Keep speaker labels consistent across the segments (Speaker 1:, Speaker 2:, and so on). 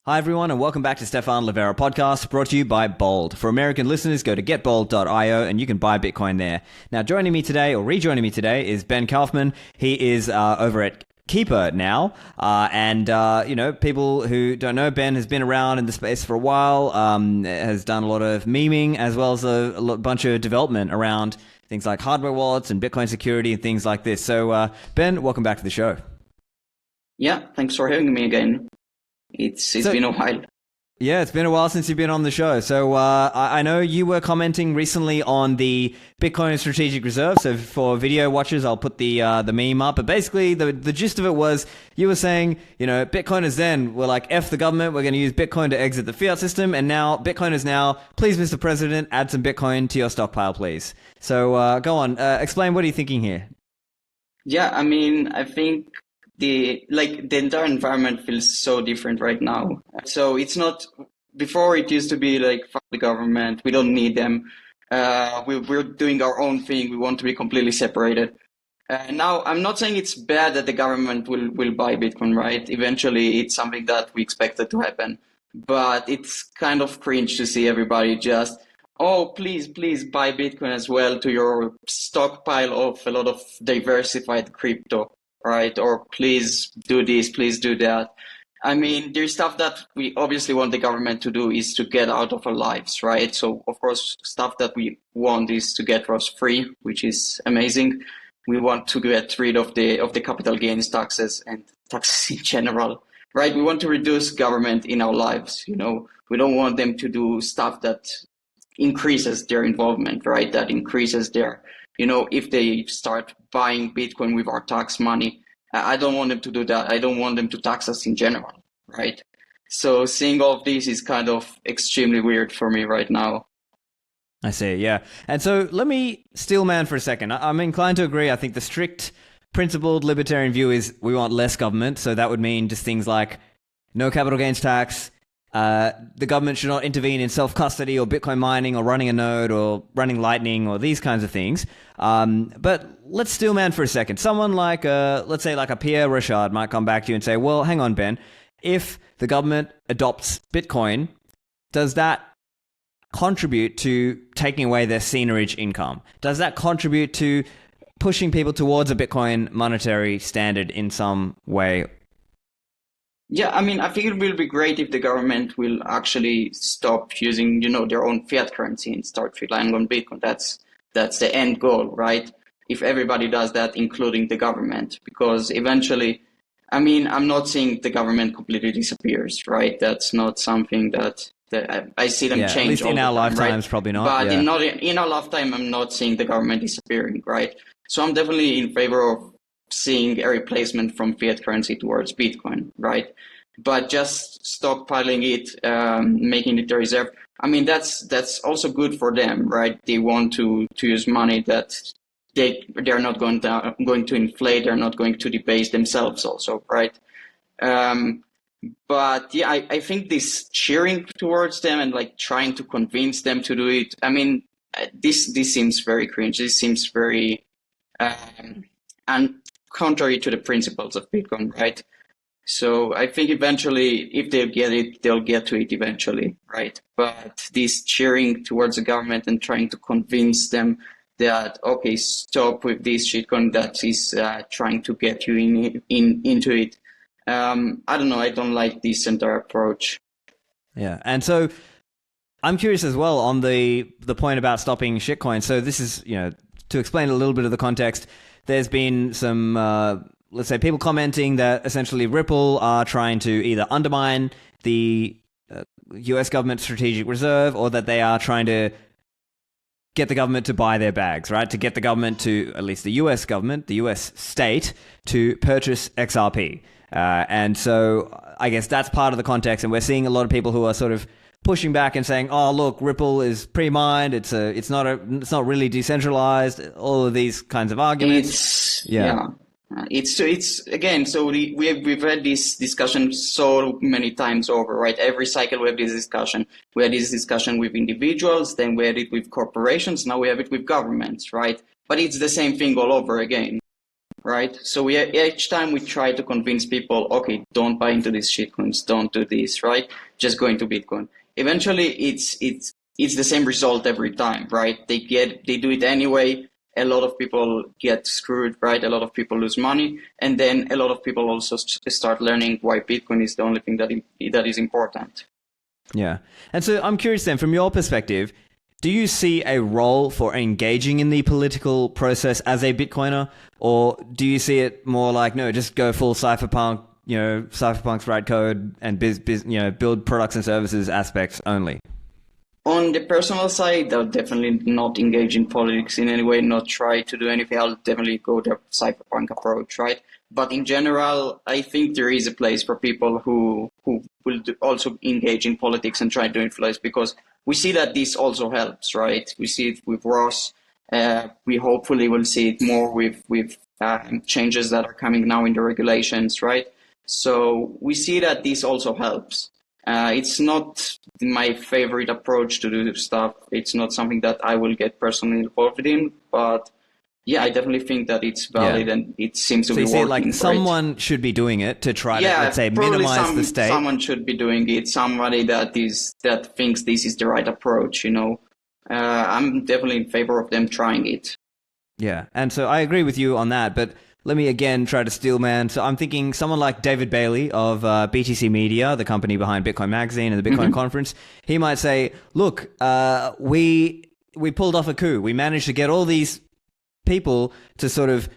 Speaker 1: Hi everyone and welcome back to Stephan Livera podcast brought to you by Bold. For American listeners, go to getbold.io and you can buy Bitcoin there. Now joining me today or rejoining me today is Ben Kaufman. He is over at Keeper now, people who don't know, Ben has been around in the space for a while, has done a lot of memeing as well as a bunch of development around things like hardware wallets and Bitcoin security and things like this. So Ben, welcome back to the show.
Speaker 2: Yeah, thanks for having me again. It's been a while.
Speaker 1: Yeah, it's been a while since you've been on the show. So I know you were commenting recently on the Bitcoin Strategic Reserve. So for video watchers, I'll put the meme up. But basically, the gist of it was you were saying, Bitcoiners then were like, F the government, we're going to use Bitcoin to exit the fiat system. And now Bitcoiners now, please, Mr. President, add some Bitcoin to your stockpile, please. So go on, explain what are you thinking here?
Speaker 2: Yeah, I mean, I think the entire environment feels so different right now. So it's not, before it used to be like, fuck the government, we don't need them. We're doing our own thing. We want to be completely separated. Now, I'm not saying it's bad that the government will buy Bitcoin, right? Eventually, it's something that we expected to happen. But it's kind of cringe to see everybody just, oh, please buy Bitcoin as well to your stockpile of a lot of diversified crypto. Right? Or please do this, please do that. I mean, there's stuff that we obviously want the government to do is to get out of our lives, right? So, of course, stuff that we want is to get us free, which is amazing. We want to get rid of the capital gains taxes and taxes in general, right? We want to reduce government in our lives, We don't want them to do stuff that increases their involvement, right? That increases their if they start buying Bitcoin with our tax money, I don't want them to do that. I don't want them to tax us in general, right? So seeing all of this is kind of extremely weird for me right now.
Speaker 1: I see, yeah. And so let me steel man for a second. I'm inclined to agree. I think the strict, principled libertarian view is we want less government. So that would mean just things like no capital gains tax. The government should not intervene in self-custody or Bitcoin mining or running a node or running Lightning or these kinds of things. But let's steel man for a second. Someone like, let's say like a Pierre Rochard might come back to you and say, well, hang on, Ben, if the government adopts Bitcoin, does that contribute to taking away their seigniorage income? Does that contribute to pushing people towards a Bitcoin monetary standard in some way?
Speaker 2: Yeah, I mean, I think it will be great if the government will actually stop using, their own fiat currency and start relying on Bitcoin. That's the end goal, right? If everybody does that, including the government, because eventually, I mean, I'm not saying the government completely disappears, right? That's not something that I see them change.
Speaker 1: At least in our lifetimes, right? Probably not.
Speaker 2: But in our lifetime, I'm not seeing the government disappearing, right? So I'm definitely in favor of seeing a replacement from fiat currency towards Bitcoin, right? But just stockpiling it, making it a reserve, I mean, that's also good for them, right? They want to use money that they're not going to inflate, they're not going to debase themselves also, right? But yeah, I think this cheering towards them and like trying to convince them to do it, I mean, this seems very cringe. This seems very and contrary to the principles of Bitcoin, right? So I think eventually, if they get it, they'll get to it eventually, right? But this cheering towards the government and trying to convince them that, okay, stop with this shitcoin that is trying to get you into it. I don't know. I don't like this entire approach.
Speaker 1: Yeah, and so I'm curious as well on the point about stopping shitcoin. So this is, to explain a little bit of the context, there's been some, let's say, people commenting that essentially Ripple are trying to either undermine the US government strategic reserve or that they are trying to get the government to buy their bags, right? To get the government to, at least the US government, the US state, to purchase XRP. And so I guess that's part of the context. And we're seeing a lot of people who are sort of pushing back and saying, "Oh, look, Ripple is pre-mined. It's not really decentralized." All of these kinds of arguments.
Speaker 2: It's again. So we've had this discussion so many times over, right? Every cycle we have this discussion. We had this discussion with individuals, then we had it with corporations. Now we have it with governments, right? But it's the same thing all over again. right? So each time we try to convince people, okay, don't buy into these shitcoins, don't do this, right? Just go into Bitcoin. Eventually, it's the same result every time, right? They do it anyway. A lot of people get screwed, right? A lot of people lose money, and then a lot of people also start learning why Bitcoin is the only thing that is important.
Speaker 1: Yeah. And so I'm curious then, from your perspective, do you see a role for engaging in the political process as a Bitcoiner, or do you see it more like, no, just go full cypherpunk, cypherpunks write code and build products and services aspects only?
Speaker 2: On the personal side, I'll definitely not engage in politics in any way, not try to do anything. I'll definitely go the cypherpunk approach, right? But in general, I think there is a place for people who will also engage in politics and try to influence, because we see that this also helps, right? We see it with Ross. We hopefully will see it more with changes that are coming now in the regulations, right? So we see that this also helps. It's not my favorite approach to do stuff. It's not something that I will get personally involved in, but yeah, I definitely think that it's valid and it seems to be working. So you see,
Speaker 1: like, someone should be doing it to try to, let's say, minimize the state.
Speaker 2: Someone should be doing it. Somebody that thinks this is the right approach, I'm definitely in favor of them trying it.
Speaker 1: Yeah, and so I agree with you on that, but let me again try to steal man. So I'm thinking someone like David Bailey of BTC Media, the company behind Bitcoin Magazine and the Bitcoin Conference. He might say, look, we pulled off a coup. We managed to get all these people to sort of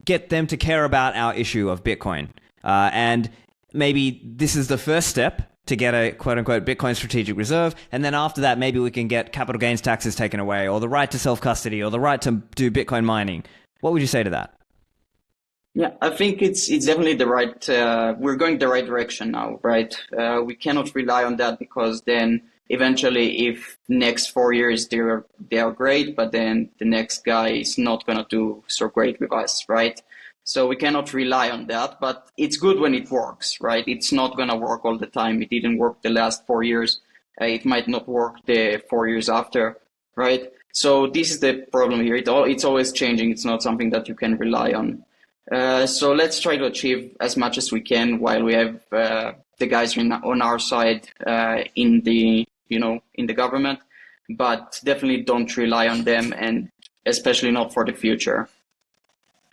Speaker 1: get them to care about our issue of Bitcoin. And maybe this is the first step to get a quote-unquote Bitcoin strategic reserve. And then after that, maybe we can get capital gains taxes taken away, or the right to self-custody, or the right to do Bitcoin mining. What would you say to that?
Speaker 2: Yeah, I think it's definitely the right, we're going the right direction now, right? We cannot rely on that, because then eventually if next 4 years they are great, but then the next guy is not going to do so great with us, right? So we cannot rely on that, but it's good when it works, right? It's not going to work all the time. It didn't work the last 4 years. It might not work the 4 years after, right? So this is the problem here. It's always changing. It's not something that you can rely on. So let's try to achieve as much as we can while we have the guys on our side in the government, but definitely don't rely on them, and especially not for the future.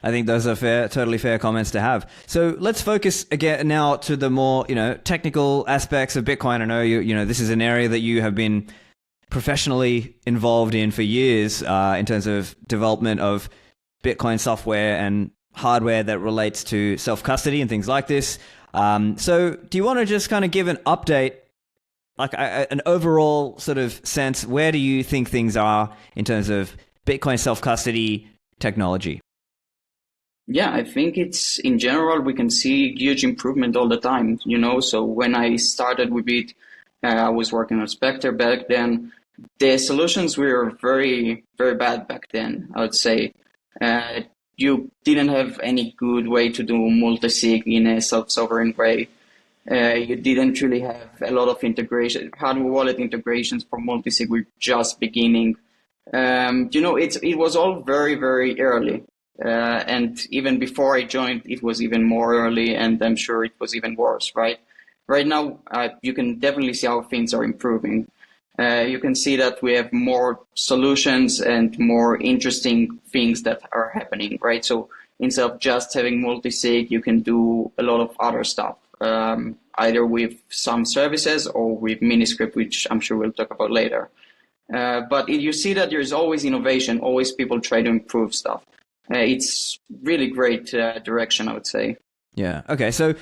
Speaker 1: I think those are totally fair comments to have. So let's focus again now to the more technical aspects of Bitcoin. I know this is an area that you have been professionally involved in for years in terms of development of Bitcoin software and hardware that relates to self-custody and things like this. So do you want to just kind of give an update, like an overall sort of sense? Where do you think things are in terms of Bitcoin self-custody technology?
Speaker 2: Yeah, I think it's, in general, we can see huge improvement all the time, So when I started with it, I was working on Spectre back then. The solutions were very, very bad back then, I would say. You didn't have any good way to do multi-sig in a self-sovereign way. You didn't really have a lot of integration. Hardware wallet integrations for multi-sig were just beginning. It was all very, very early. And even before I joined, it was even more early, and I'm sure it was even worse, right? Right now, you can definitely see how things are improving. You can see that we have more solutions and more interesting things that are happening, right? So instead of just having multi-sig, you can do a lot of other stuff, either with some services or with Miniscript, which I'm sure we'll talk about later. But you see that there's always innovation, always people try to improve stuff. It's really great direction, I would say.
Speaker 1: Yeah. Okay. So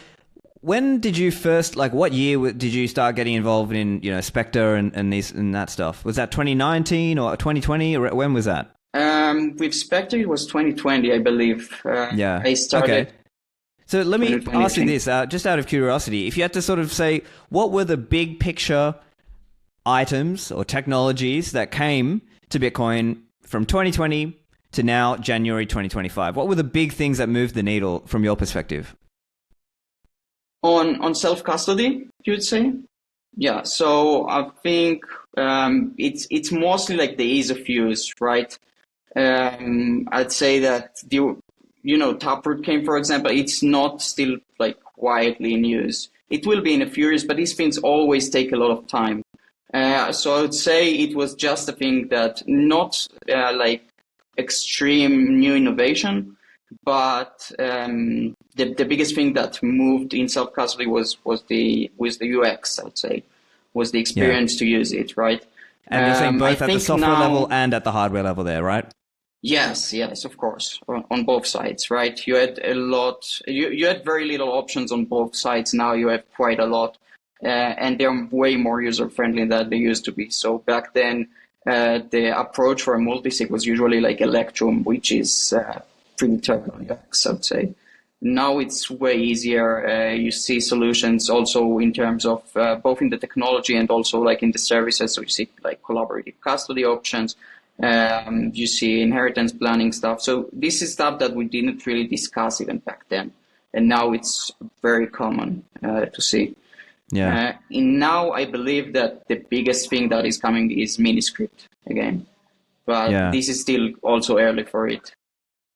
Speaker 1: when did you first, what year did you start getting involved in, Spectre and that stuff? Was that 2019 or 2020, or when was that?
Speaker 2: With Spectre, it was 2020, I believe.
Speaker 1: Yeah.
Speaker 2: I started.
Speaker 1: Okay. So let me ask you this, just out of curiosity. If you had to sort of say, what were the big picture items or technologies that came to Bitcoin from 2020 to now, January 2025? What were the big things that moved the needle from your perspective?
Speaker 2: On self-custody, you would say? Yeah, so I think it's mostly like the ease of use, right? I'd say that Taproot came, for example, it's not still like quietly in use. It will be in a few years, but these things always take a lot of time. So I would say it was just a thing that not like extreme new innovation, but the biggest thing that moved in self-custody was the UX, I would say, was the experience to use it, right?
Speaker 1: And you're saying both at the software level and at the hardware level there, right?
Speaker 2: Yes, of course, on both sides, right? You had a lot, you had very little options on both sides. Now you have quite a lot, and they're way more user-friendly than they used to be. So back then, the approach for a multisig was usually like Electrum, which is pretty terrible UX, I would say. Now it's way easier. You see solutions also in terms of both in the technology and also like in the services. So you see like collaborative custody options. You see inheritance planning stuff. So this is stuff that we didn't really discuss even back then. And now it's very common to see.
Speaker 1: Yeah.
Speaker 2: And now I believe that the biggest thing that is coming is Miniscript again. But this is still also early for it.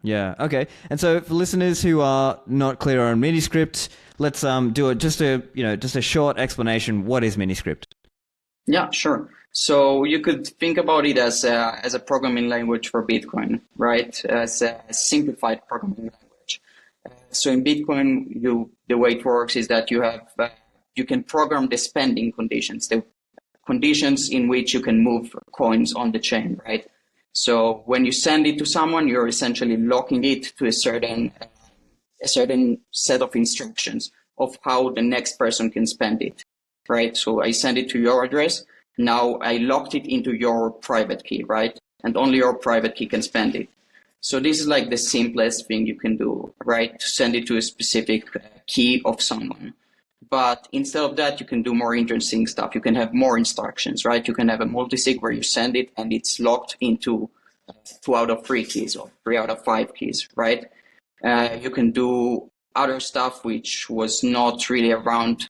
Speaker 1: Yeah. Okay. And so for listeners who are not clear on Miniscript, let's do just a short explanation. What is Miniscript?
Speaker 2: Yeah, sure. So you could think about it as a programming language for Bitcoin, right? As a simplified programming language. So in Bitcoin, the way it works is that you can program the spending conditions, the conditions in which you can move coins on the chain, right? So when you send it to someone, you're essentially locking it to a certain set of instructions of how the next person can spend it, right? So I send it to your address. Now I locked it into your private key, right? And only your private key can spend it. So this is like the simplest thing you can do, right? To send it to a specific key of someone. But instead of that, you can do more interesting stuff. You can have more instructions, right? You can have a multisig where you send it and it's locked into 2 out of 3 keys or 3 out of 5 keys, right? You can do other stuff which was not really around.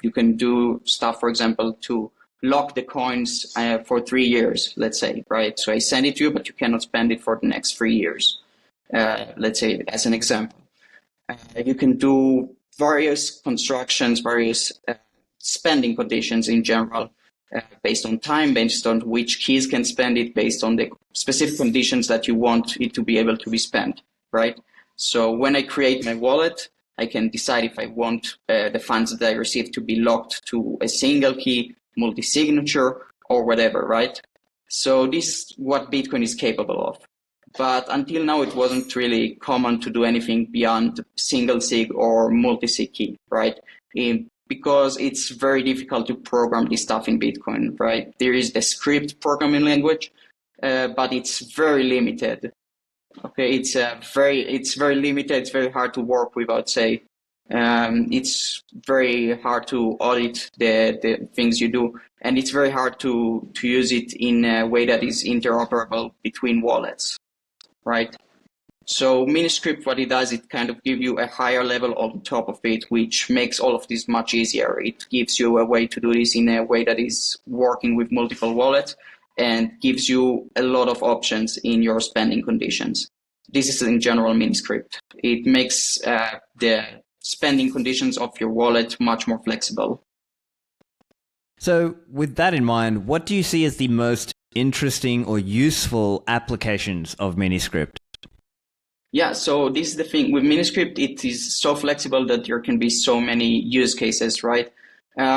Speaker 2: You can do stuff, for example, to lock the coins for 3 years, let's say, right? So I send it to you, but you cannot spend it for the next 3 years, let's say, as an example. You can do various constructions, various spending conditions in general, based on time, based on which keys can spend it, based on the specific conditions that you want it to be able to be spent, right? So when I create my wallet, I can decide if I want the funds that I receive to be locked to a single key, multi-signature, or whatever, right? So this is what Bitcoin is capable of. But until now, it wasn't really common to do anything beyond single sig or multi-sig key, right? Because it's very difficult to program this stuff in Bitcoin, right? There is the script programming language, but it's very limited. Okay, it's very limited. It's very hard to work with, I'd say. It's very hard to audit the things you do, and it's very hard to use it in a way that is interoperable between wallets, right? So Miniscript, what it does, it kind of gives you a higher level on top of it, which makes all of this much easier. It gives you a way to do this in a way that is working with multiple wallets and gives you a lot of options in your spending conditions. This is in general Miniscript. It makes the spending conditions of your wallet much more flexible.
Speaker 1: So with that in mind, what do you see as the most interesting or useful applications of Miniscript?
Speaker 2: Yeah, so this is the thing. With Miniscript, it is so flexible that there can be so many use cases, right?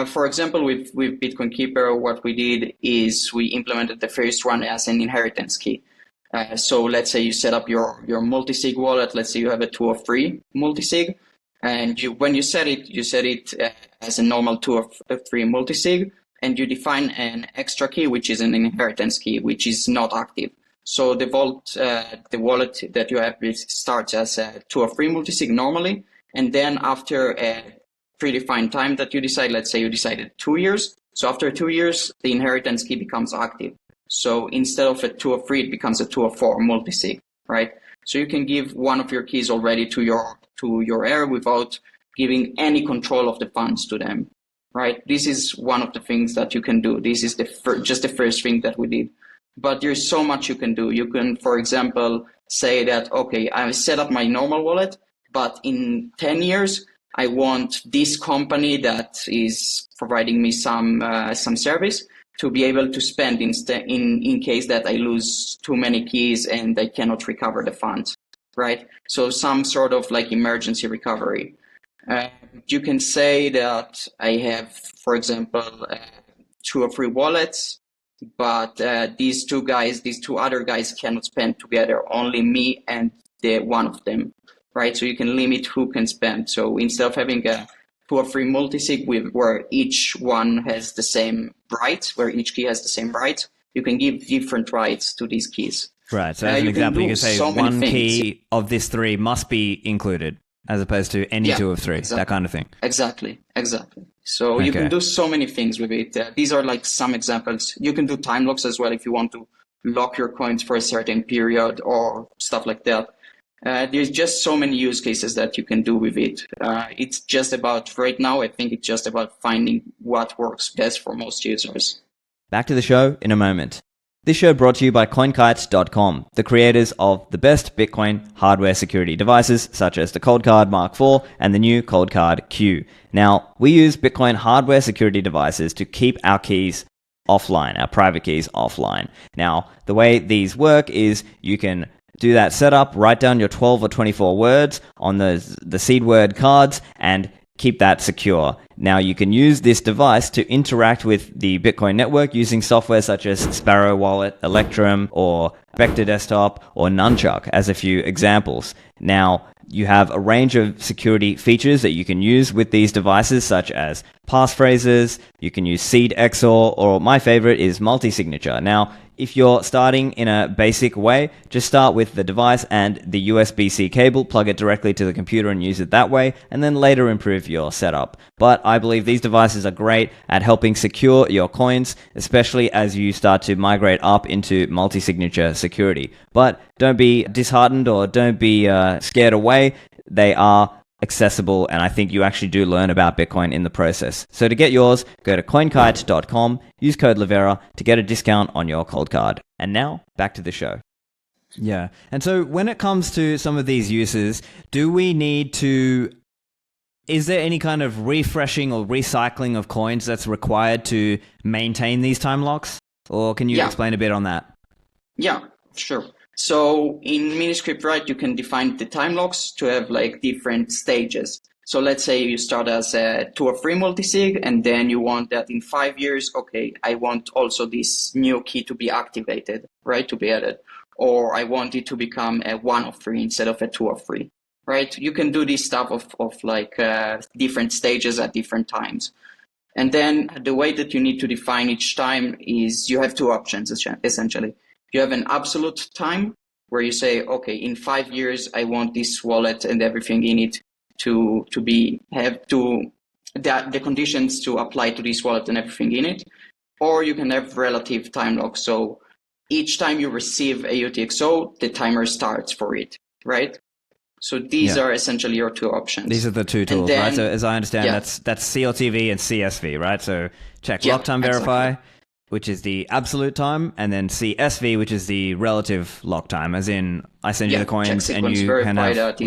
Speaker 2: For example, with Bitcoin Keeper, what we did is we implemented the first one as an inheritance key. So let's say you set up your multi-sig wallet. Let's say you have a 2 of 3 multi-sig. And when you set it as a normal 2 of 3 multi-sig. And you define an extra key, which is an inheritance key, which is not active. So the wallet that you have starts as a 2 of 3 multisig normally, and then after a predefined time that you decide, let's say you decided 2 years. So after 2 years, the inheritance key becomes active. So instead of a 2 of 3, it becomes a 2 of 4 multisig, right? So you can give one of your keys already to your heir without giving any control of the funds to them, right? This is one of the things that you can do. This is just the first thing that we did. but there's so much you can do. You can, for example, say that, okay, I set up my normal wallet, but in 10 years, I want this company that is providing me some service to be able to spend in case that I lose too many keys and I cannot recover the funds, right? So some sort of like emergency recovery. You can say that I have, for example, 2 or 3 wallets, but these two other guys cannot spend together, only me and the one of them, right? So you can limit who can spend. So instead of having a 2 or 3 multisig where each one has the same rights, where each key has the same rights, you can give different rights to these keys.
Speaker 1: Right. So as an example, you can say one key of this 3 must be included, as opposed to any 2 of 3, that kind of thing.
Speaker 2: Exactly. So you can do so many things with it. These are like some examples. You can do time locks as well if you want to lock your coins for a certain period or stuff like that. There's just so many use cases that you can do with it. It's just about, right now, I think it's just about finding what works best for most users.
Speaker 1: Back to the show in a moment. This show brought to you by CoinKite.com, the creators of the best Bitcoin hardware security devices such as the Cold Card Mark IV and the new Cold Card Q. Now, we use Bitcoin hardware security devices to keep our keys offline, our private keys offline. Now, the way these work is you can do that setup, write down your 12 or 24 words on the seed word cards, and keep that secure. Now, you can use this device to interact with the Bitcoin network using software such as Sparrow Wallet, Electrum, or Vector Desktop, or Nunchuck as a few examples. Now, you have a range of security features that you can use with these devices, such as Passphrases, you can use Seed XOR, or my favorite is multi-signature. Now, if you're starting in a basic way, just start with the device and the USB-C cable, plug it directly to the computer and use it that way, and then later improve your setup. But I believe these devices are great at helping secure your coins, especially as you start to migrate up into multi-signature security. But don't be disheartened or don't be scared away. They are accessible, and I think you actually do learn about Bitcoin in the process. So to get yours, go to coinkite.com, use code Livera to get a discount on your cold card. And now, back to the show. Yeah, and so when it comes to some of these uses, do we need to... Is there any kind of refreshing or recycling of coins that's required to maintain these time locks? Or can you explain a bit on that?
Speaker 2: Yeah, sure. So in Miniscript, right, you can define the time locks to have like different stages. So let's say you start as a 2 or 3 multisig, and then you want that in 5 years, okay, I want also this new key to be activated, right, to be added. Or I want it to become a 1 of 3 instead of a 2 of 3, right? You can do this stuff of like different stages at different times. And then the way that you need to define each time is you have 2 options, essentially. You have an absolute time where you say, okay, in 5 years, I want this wallet and everything in it to have the conditions to apply to this wallet and everything in it. Or you can have relative time lock. So each time you receive a UTXO, the timer starts for it, right? So these are essentially your 2 options.
Speaker 1: These are the 2 tools, right? So as I understand, that's CLTV and CSV, right? So check lock time verify, which is the absolute time, and then CSV, which is the relative lock time, as in I send you the coins and you can have
Speaker 2: that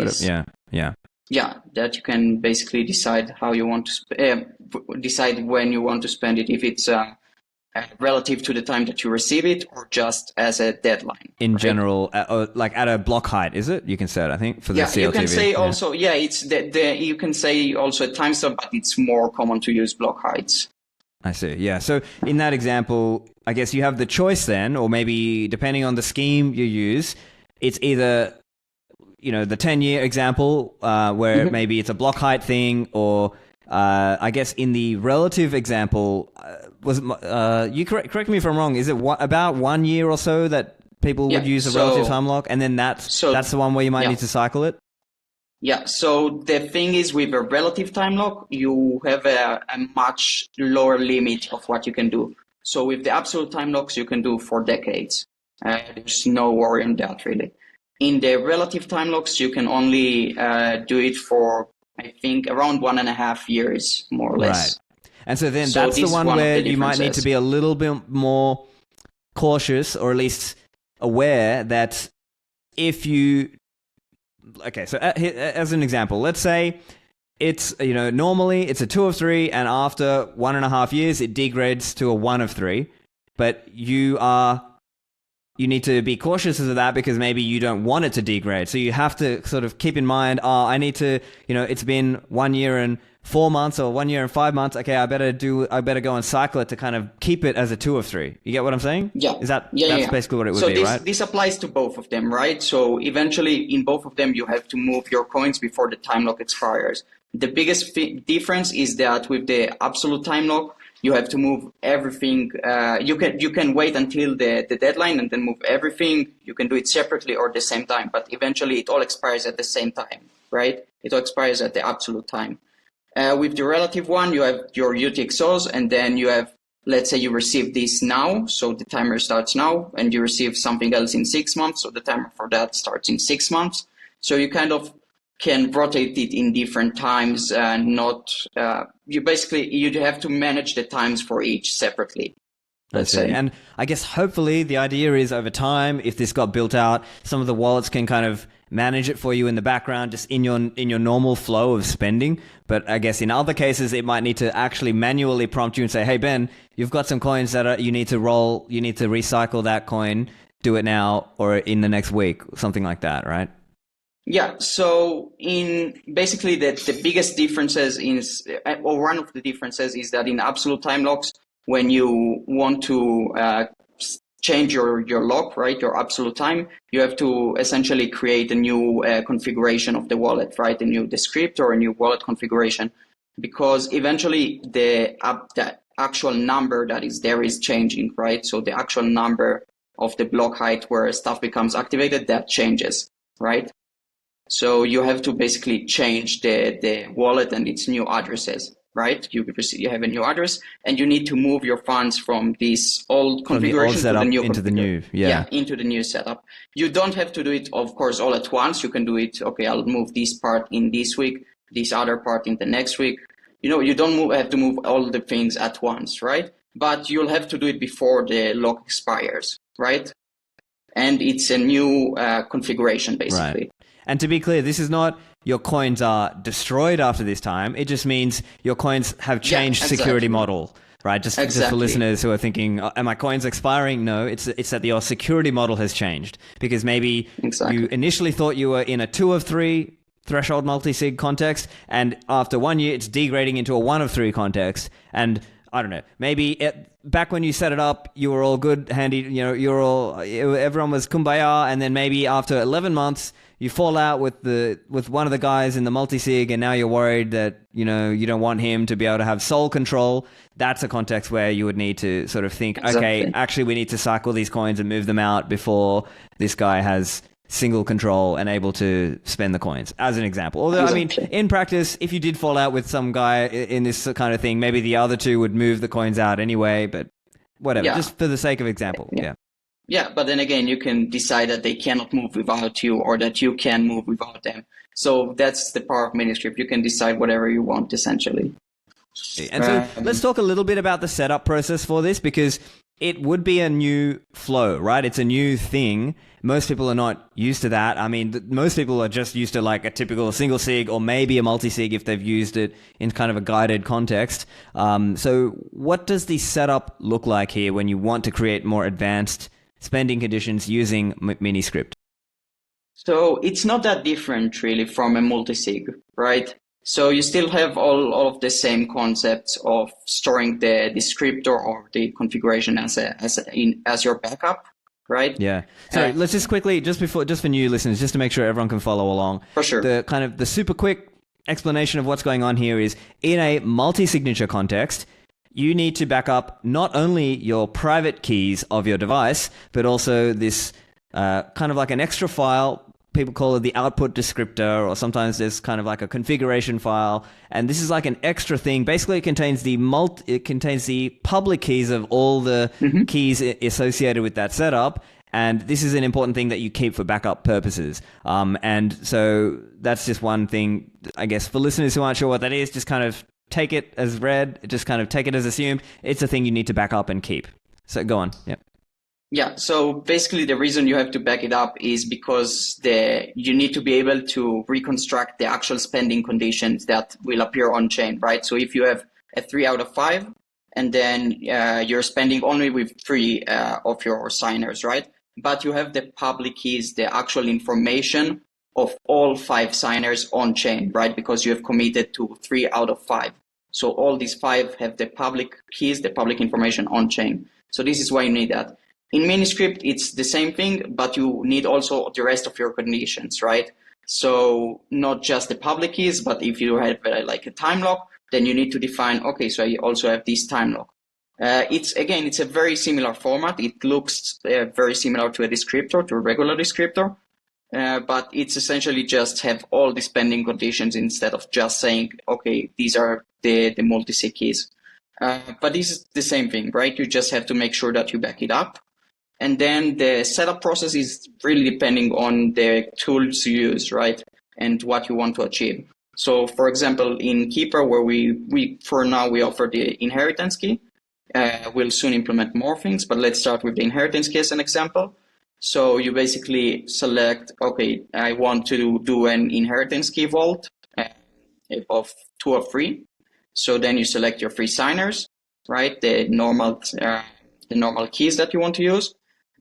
Speaker 2: you can basically decide how you want to decide when you want to spend it, if it's relative to the time that you receive it or just as a deadline.
Speaker 1: In general, like at a block height, is it? You can set, I think, for the CLTV.
Speaker 2: You can say also, it's you can say also a timestamp, but it's more common to use block heights.
Speaker 1: I see. Yeah. So in that example, I guess you have the choice then, or maybe depending on the scheme you use, it's either, the 10-year example where maybe it's a block height thing, or I guess in the relative example, was it, you correct me if I'm wrong, is it about 1 year or so that people would use a relative time lock, and then that's the one where you might need to cycle it?
Speaker 2: Yeah, so the thing is, with a relative time lock, you have a much lower limit of what you can do. So with the absolute time locks, you can do for decades. There's no worry on that, really. In the relative time locks, you can only do it for, I think, around 1.5 years, more or less.
Speaker 1: Right. And so then that's the one where you might need to be a little bit more cautious, or at least aware that if you, okay, so as an example, let's say it's, normally it's a 2 of 3, and after 1.5 years, it degrades to a 1 of 3. But you need to be cautious of that because maybe you don't want it to degrade. So you have to sort of keep in mind, I need to, it's been 1 year and 4 months or 1 year and 5 months. Okay, I better go and cycle it to kind of keep it as a 2 of 3. You get what I'm saying?
Speaker 2: Yeah.
Speaker 1: That's
Speaker 2: yeah.
Speaker 1: basically what it would
Speaker 2: so
Speaker 1: be, right?
Speaker 2: This applies to both of them, right? So eventually in both of them, you have to move your coins before the time lock expires. The biggest difference is that with the absolute time lock, you have to move everything. You can wait until the deadline and then move everything. You can do it separately or at the same time, but eventually it all expires at the same time, right? It all expires at the absolute time. With the relative one, you have your UTXOs, and then you have, let's say you receive this now, so the timer starts now, and you receive something else in 6 months, so the timer for that starts in 6 months. So you kind of can rotate it in different times and you have to manage the times for each separately. Let's say.
Speaker 1: And I guess hopefully the idea is over time, if this got built out, some of the wallets can kind of manage it for you in the background, just in your normal flow of spending. But I guess in other cases, it might need to actually manually prompt you and say, hey, Ben, you've got some coins that you need to recycle that coin, do it now or in the next week, something like that, right?
Speaker 2: Yeah, so in basically the biggest differences or one of the differences is that in absolute time locks, when you want to change your lock, right, your absolute time, you have to essentially create a new configuration of the wallet, right, a new script or a new wallet configuration, because eventually the actual number that is there is changing, right? So the actual number of the block height where stuff becomes activated, that changes, right? So you have to basically change the wallet and its new addresses, right? You have a new address, and you need to move your funds from this old configuration to the new
Speaker 1: into the new,
Speaker 2: into the new setup. You don't have to do it, of course, all at once. You can do it. Okay, I'll move this part in this week, this other part in the next week. You don't have to move all the things at once, right? But you'll have to do it before the lock expires, right? And it's a new configuration, basically.
Speaker 1: Right. And to be clear, this is not your coins are destroyed after this time. It just means your coins have changed security model, right? Just for listeners who are thinking, are my coins expiring? No, it's that your security model has changed because maybe you initially thought you were in a 2 of 3 threshold multi-sig context, and after 1 year, it's degrading into a 1 of 3 context. And I don't know, maybe back when you set it up, you were all good, handy, everyone was kumbaya, and then maybe after 11 months, you fall out with one of the guys in the multi-sig, and now you're worried that, you don't want him to be able to have sole control. That's a context where you would need to sort of think, okay, actually we need to cycle these coins and move them out before this guy has single control and able to spend the coins, as an example. Although, I mean, in practice, if you did fall out with some guy in this kind of thing, maybe the other two would move the coins out anyway, but whatever, just for the sake of example.
Speaker 2: Yeah, but then again, you can decide that they cannot move without you or that you can move without them. So that's the power of Miniscript. You can decide whatever you want, essentially.
Speaker 1: And so let's talk a little bit about the setup process for this, because it would be a new flow, right? It's a new thing. Most people are not used to that. I mean, most people are just used to like a typical single sig or maybe a multi-sig if they've used it in kind of a guided context. So what does the setup look like here when you want to create more advanced spending conditions using Miniscript?
Speaker 2: So it's not that different really from a multi-sig, right? So you still have all of the same concepts of storing the descriptor or the configuration as your backup, right?
Speaker 1: Yeah. So let's just quickly, just for new listeners, just to make sure everyone can follow along.
Speaker 2: For sure.
Speaker 1: The super quick explanation of what's going on here is, in a multi-signature context, you need to back up not only your private keys of your device, but also this kind of like an extra file. People call it the output descriptor, or sometimes there's kind of like a configuration file. And this is like an extra thing. Basically, it contains the public keys of all the keys associated with that setup. And this is an important thing that you keep for backup purposes. And so that's just one thing, I guess, for listeners who aren't sure what that is, just kind of take it as read, just kind of take it as assumed. It's a thing you need to back up and keep. So go on. Yeah.
Speaker 2: Yeah, so basically the reason you have to back it up is because you need to be able to reconstruct the actual spending conditions that will appear on chain, right? So if you have a 3 out of 5, and then you're spending only with 3 of your signers, right? But you have the public keys, the actual information of all 5 signers on chain, right? Because you have committed to 3 out of 5. So all these 5 have the public keys, the public information on chain. So this is why you need that. In Miniscript, it's the same thing, but you need also the rest of your conditions, right? So not just the public keys, but if you have like a time lock, then you need to define, okay, so I also have this time lock. It's a very similar format. It looks very similar to a descriptor, to a regular descriptor, but it's essentially just have all the spending conditions instead of just saying, okay, these are the multi-sig keys. But this is the same thing, right? You just have to make sure that you back it up. And then the setup process is really depending on the tools you use, right? And what you want to achieve. So for example, in Keeper, where we for now we offer the inheritance key, we'll soon implement more things, but let's start with the inheritance key as an example. So you basically select, okay, I want to do an inheritance key vault of 2 or 3. So then you select your 3 signers, right? The normal keys that you want to use.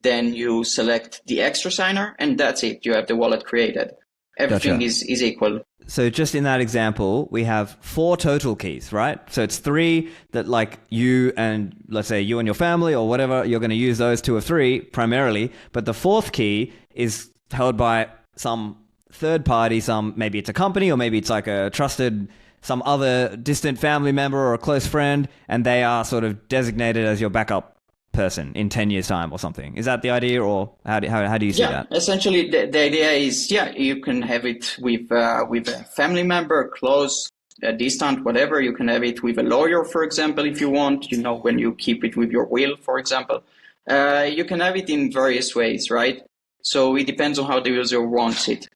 Speaker 2: Then you select the extra signer, and that's it. You have the wallet created. Everything is equal.
Speaker 1: So just in that example, we have 4 total keys, right? So it's 3 that like you and let's say you and your family or whatever, you're going to use those 2 or 3 primarily. But the 4th key is held by some third party, maybe it's a company or maybe it's like a trusted, some other distant family member or a close friend, and they are sort of designated as your backup person in 10 years time or something. Is that the idea, or how do you see that?
Speaker 2: Essentially the idea is, you can have it with a family member, close, distant, whatever. You can have it with a lawyer, for example, if you want, when you keep it with your will, for example. You can have it in various ways, right? So it depends on how the user wants it.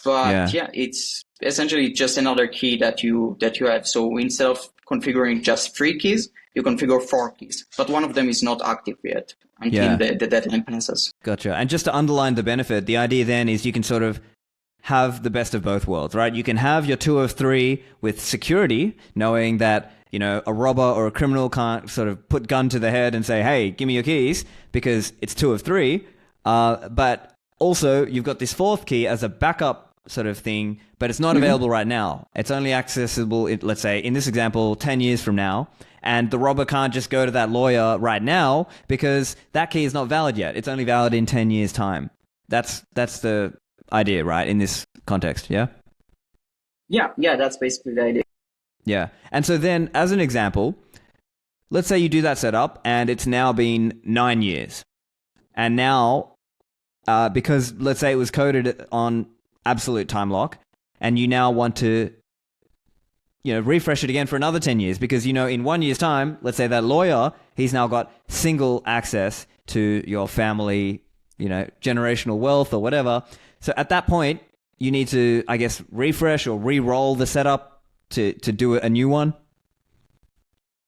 Speaker 2: But it's essentially just another key that you have. So instead of configuring just 3 keys, you configure 4 keys, but one of them is not active yet until the deadline passes.
Speaker 1: Gotcha. And just to underline the benefit, the idea then is you can sort of have the best of both worlds, right? You can have your 2 of 3 with security, knowing that, a robber or a criminal can't sort of put gun to the head and say, hey, give me your keys, because it's 2 of 3. But also you've got this 4th key as a backup sort of thing, but it's not available right now. It's only accessible, let's say, in this example, 10 years from now. And the robber can't just go to that lawyer right now because that key is not valid yet. It's only valid in 10 years' time. That's the idea, right, in this context, yeah?
Speaker 2: Yeah, that's basically the idea.
Speaker 1: Yeah. And so then, as an example, let's say you do that setup and it's now been 9 years. And now, because let's say it was coded on absolute time lock, and you now want to refresh it again for another 10 years because, in 1 year's time, let's say that lawyer, he's now got single access to your family, generational wealth or whatever. So at that point, you need to, I guess, refresh or re-roll the setup to do a new one.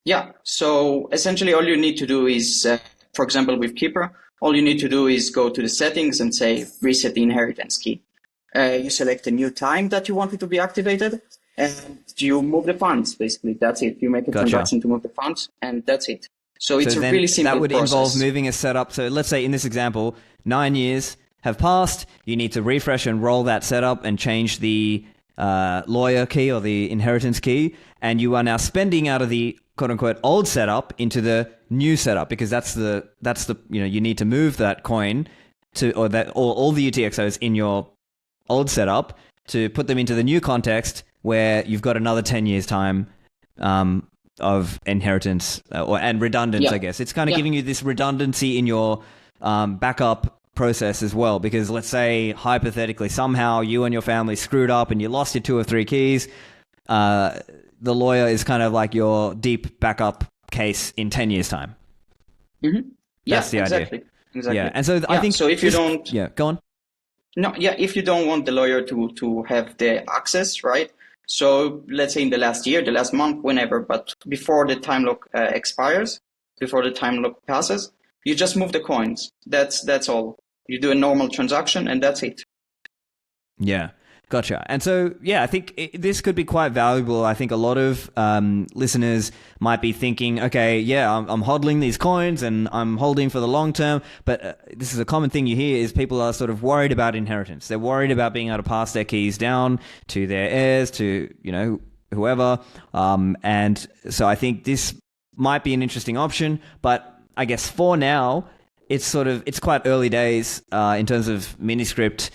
Speaker 2: Yeah. So essentially all you need to do is, for example, with Keeper, all you need to do is go to the settings and say, reset the inheritance key. You select a new time that you want it to be activated, and you move the funds, basically. That's it. You make a transaction to move the funds, and that's it. So it's a really simple process. That would involve
Speaker 1: moving a setup. So let's say in this example, 9 years have passed. You need to refresh and roll that setup and change the lawyer key or the inheritance key. And you are now spending out of the quote-unquote old setup into the new setup, because that's the you need to move that coin to, or all the UTXOs in your old setup to put them into the new context where you've got another 10 years time of inheritance and redundance, I guess. It's kind of giving you this redundancy in your backup process as well, because let's say hypothetically somehow you and your family screwed up and you lost your 2 or 3 keys. The lawyer is kind of like your deep backup case in 10 years time.
Speaker 2: Mm-hmm.
Speaker 1: That's the
Speaker 2: idea. Exactly.
Speaker 1: Yeah, and so I think
Speaker 2: so. If you don't,
Speaker 1: go on.
Speaker 2: No, if you don't want the lawyer to have the access, right? So let's say in the last year, the last month, whenever, but before the time lock expires, before the time lock passes, You just move the coins. That's all. You do a normal transaction and that's it.
Speaker 1: Yeah. Gotcha. And so, yeah, I think this could be quite valuable. I think a lot of listeners might be thinking, okay, yeah, I'm hodling these coins and I'm holding for the long term. But this is a common thing you hear is people are sort of worried about inheritance. They're worried about being able to pass their keys down to their heirs, to, whoever. And so I think this might be an interesting option. But I guess for now, it's quite early days in terms of Miniscript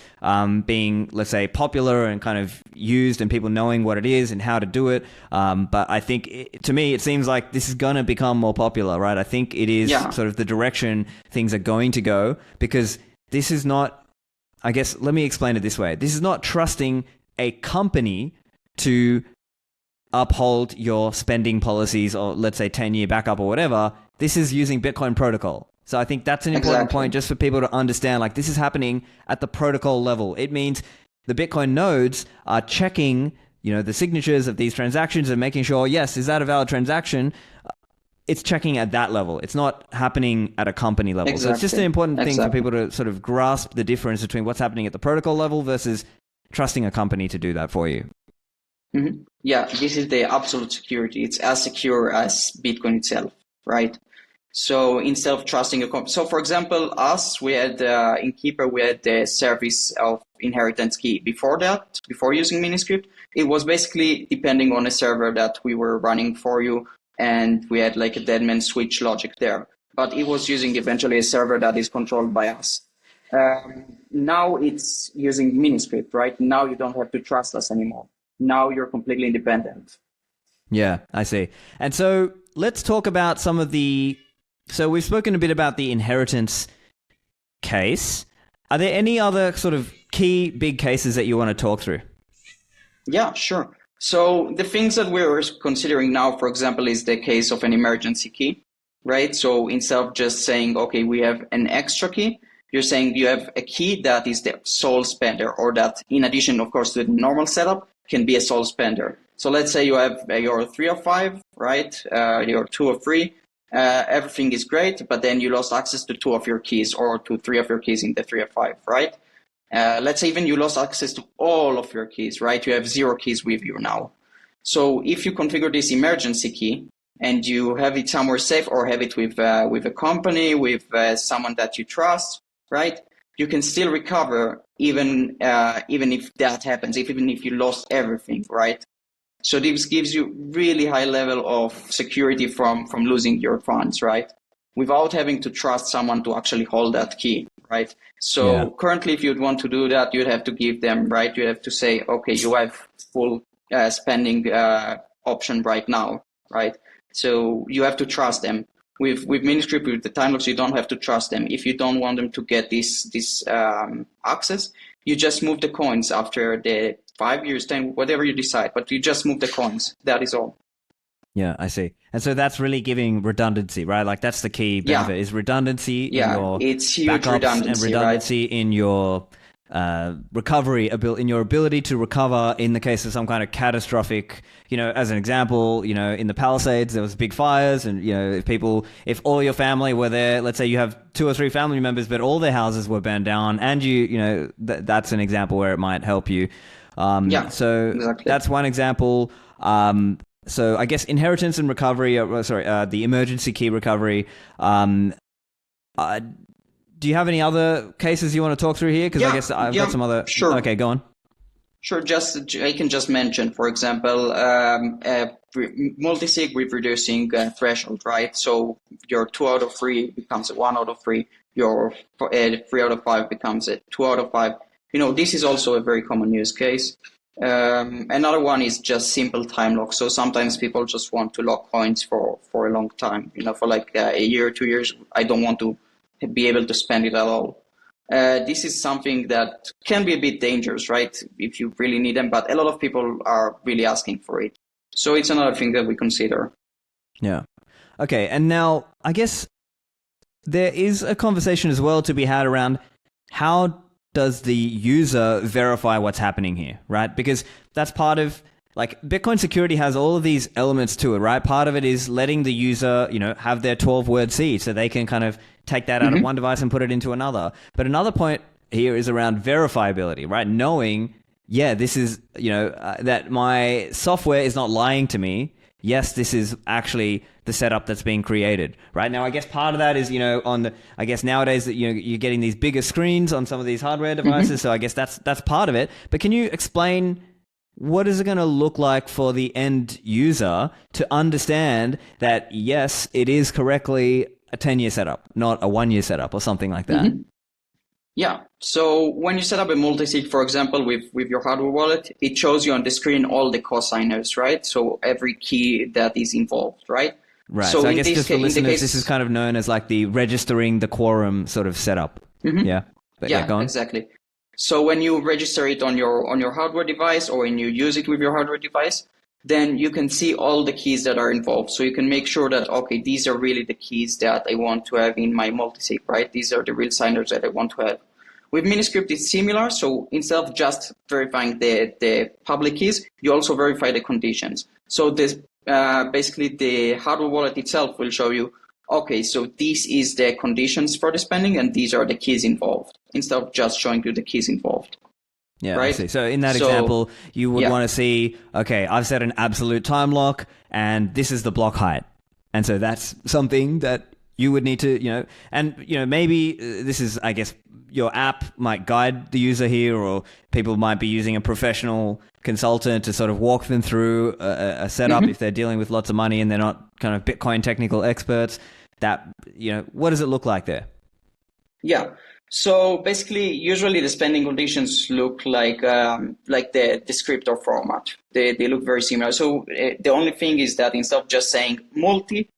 Speaker 1: being, let's say, popular and kind of used and people knowing what it is and how to do it. But I think, to me, it seems like this is going to become more popular, right? I think it is sort of the direction things are going to go, because this is not, I guess, let me explain it this way. This is not trusting a company to uphold your spending policies or, let's say, 10-year backup or whatever. This is using Bitcoin protocol. So I think that's an important point just for people to understand, like, this is happening at the protocol level. It means the Bitcoin nodes are checking, the signatures of these transactions and making sure, yes, is that a valid transaction? It's checking at that level. It's not happening at a company level.
Speaker 2: Exactly.
Speaker 1: So it's just an important thing for people to sort of grasp the difference between what's happening at the protocol level versus trusting a company to do that for you.
Speaker 2: Mm-hmm. Yeah, this is the absolute security. It's as secure as Bitcoin itself, right? So instead of trusting a company, so for example, we had in Keeper, we had the service of inheritance key. Before that, before using Miniscript, it was basically depending on a server that we were running for you, and we had like a deadman switch logic there. But it was using eventually a server that is controlled by us. Now it's using Miniscript, right? Now you don't have to trust us anymore. Now you're completely independent.
Speaker 1: Yeah, I see. And so let's talk about some of so we've spoken a bit about the inheritance case. Are there any other sort of key big cases that you want to talk through?
Speaker 2: Yeah, sure. So the things that we're considering now, for example, is the case of an emergency key, right? So instead of just saying, okay, we have an extra key, you're saying you have a key that is the sole spender, or that, in addition, of course, to the normal setup, can be a sole spender. So let's say you have your 3 of 5, right? Your 2 of 3. Everything is great, but then you lost access to 2 of your keys, or to 3 of your keys in the 3 of 5, right? Let's say even you lost access to all of your keys, right? You have 0 keys with you now. So if you configure this emergency key and you have it somewhere safe, or have it with a company, with someone that you trust, right? You can still recover even if that happens, even if you lost everything, right? So this gives you really high level of security from losing your funds, right? Without having to trust someone to actually hold that key, right? So currently, if you'd want to do that, you'd have to give them, right? You have to say, okay, you have full spending option right now, right? So you have to trust them. With Miniscript, with the time locks, you don't have to trust them. If you don't want them to get this access, you just move the coins after the 5 years, 10, whatever you decide, but you just move the coins. That is all.
Speaker 1: Yeah, I see. And so that's really giving redundancy, right? Like that's the key benefit is redundancy in your
Speaker 2: it's huge
Speaker 1: backups
Speaker 2: redundancy,
Speaker 1: and redundancy
Speaker 2: right?
Speaker 1: in your recovery, in your ability to recover in the case of some kind of catastrophic, as an example, in the Palisades, there was big fires and, if all your family were there, let's say you have 2 or 3 family members, but all their houses were burned down and that's an example where it might help you. So exactly. That's one example. So I guess inheritance and recovery, the emergency key recovery. Do you have any other cases you want to talk through here? Because I guess I've got some other.
Speaker 2: Sure.
Speaker 1: Okay, go on.
Speaker 2: Sure. I can just mention, for example, multi-sig with reducing threshold, right? So your 2 out of 3 becomes a 1 out of 3. Your 3 out of 5 becomes a 2 out of 5. This is also a very common use case. Another one is just simple time lock. So sometimes people just want to lock coins for a long time, for like a year, 2 years. I don't want to be able to spend it at all. This is something that can be a bit dangerous, right? If you really need them, but a lot of people are really asking for it. So it's another thing that we consider.
Speaker 1: Yeah. Okay. And now I guess there is a conversation as well to be had around how does the user verify what's happening here, right? Because that's part of, like, Bitcoin security has all of these elements to it, right? Part of it is letting the user, have their 12-word seed so they can kind of take that out of one device and put it into another. But another point here is around verifiability, right? Knowing, this is, that my software is not lying to me. Yes, this is actually the setup that's being created, right? Now, I guess part of that is, I guess nowadays that you're getting these bigger screens on some of these hardware devices, so I guess that's part of it. But can you explain what is it going to look like for the end user to understand that, yes, it is correctly a 10-year setup, not a 1-year setup or something like that?
Speaker 2: Yeah. So when you set up a multi-sig, for example, with your hardware wallet, it shows you on the screen all the cosigners, right? So every key that is involved, right?
Speaker 1: Right. So I guess just for listeners, this is kind of known as like the registering the quorum sort of setup. Yeah. But go on.
Speaker 2: Exactly. So when you register it on your hardware device, or when you use it with your hardware device, then you can see all the keys that are involved. So you can make sure that, okay, these are really the keys that I want to have in my multisig, right? These are the real signers that I want to have. With Miniscript, it's similar. So instead of just verifying the public keys, you also verify the conditions. So this basically the hardware wallet itself will show you, okay, so this is the conditions for the spending, and these are the keys involved, instead of just showing you the keys involved.
Speaker 1: Yeah,
Speaker 2: right?
Speaker 1: I see. So in that example, you would want to see, okay, I've set an absolute time lock, and this is the block height. And so that's something that you would need to, maybe this is, I guess, your app might guide the user here, or people might be using a professional consultant to sort of walk them through a setup if they're dealing with lots of money and they're not kind of Bitcoin technical experts. That, what does it look like there?
Speaker 2: Yeah. So basically, usually the spending conditions look like the descriptor format. They look very similar. So the only thing is that instead of just saying multi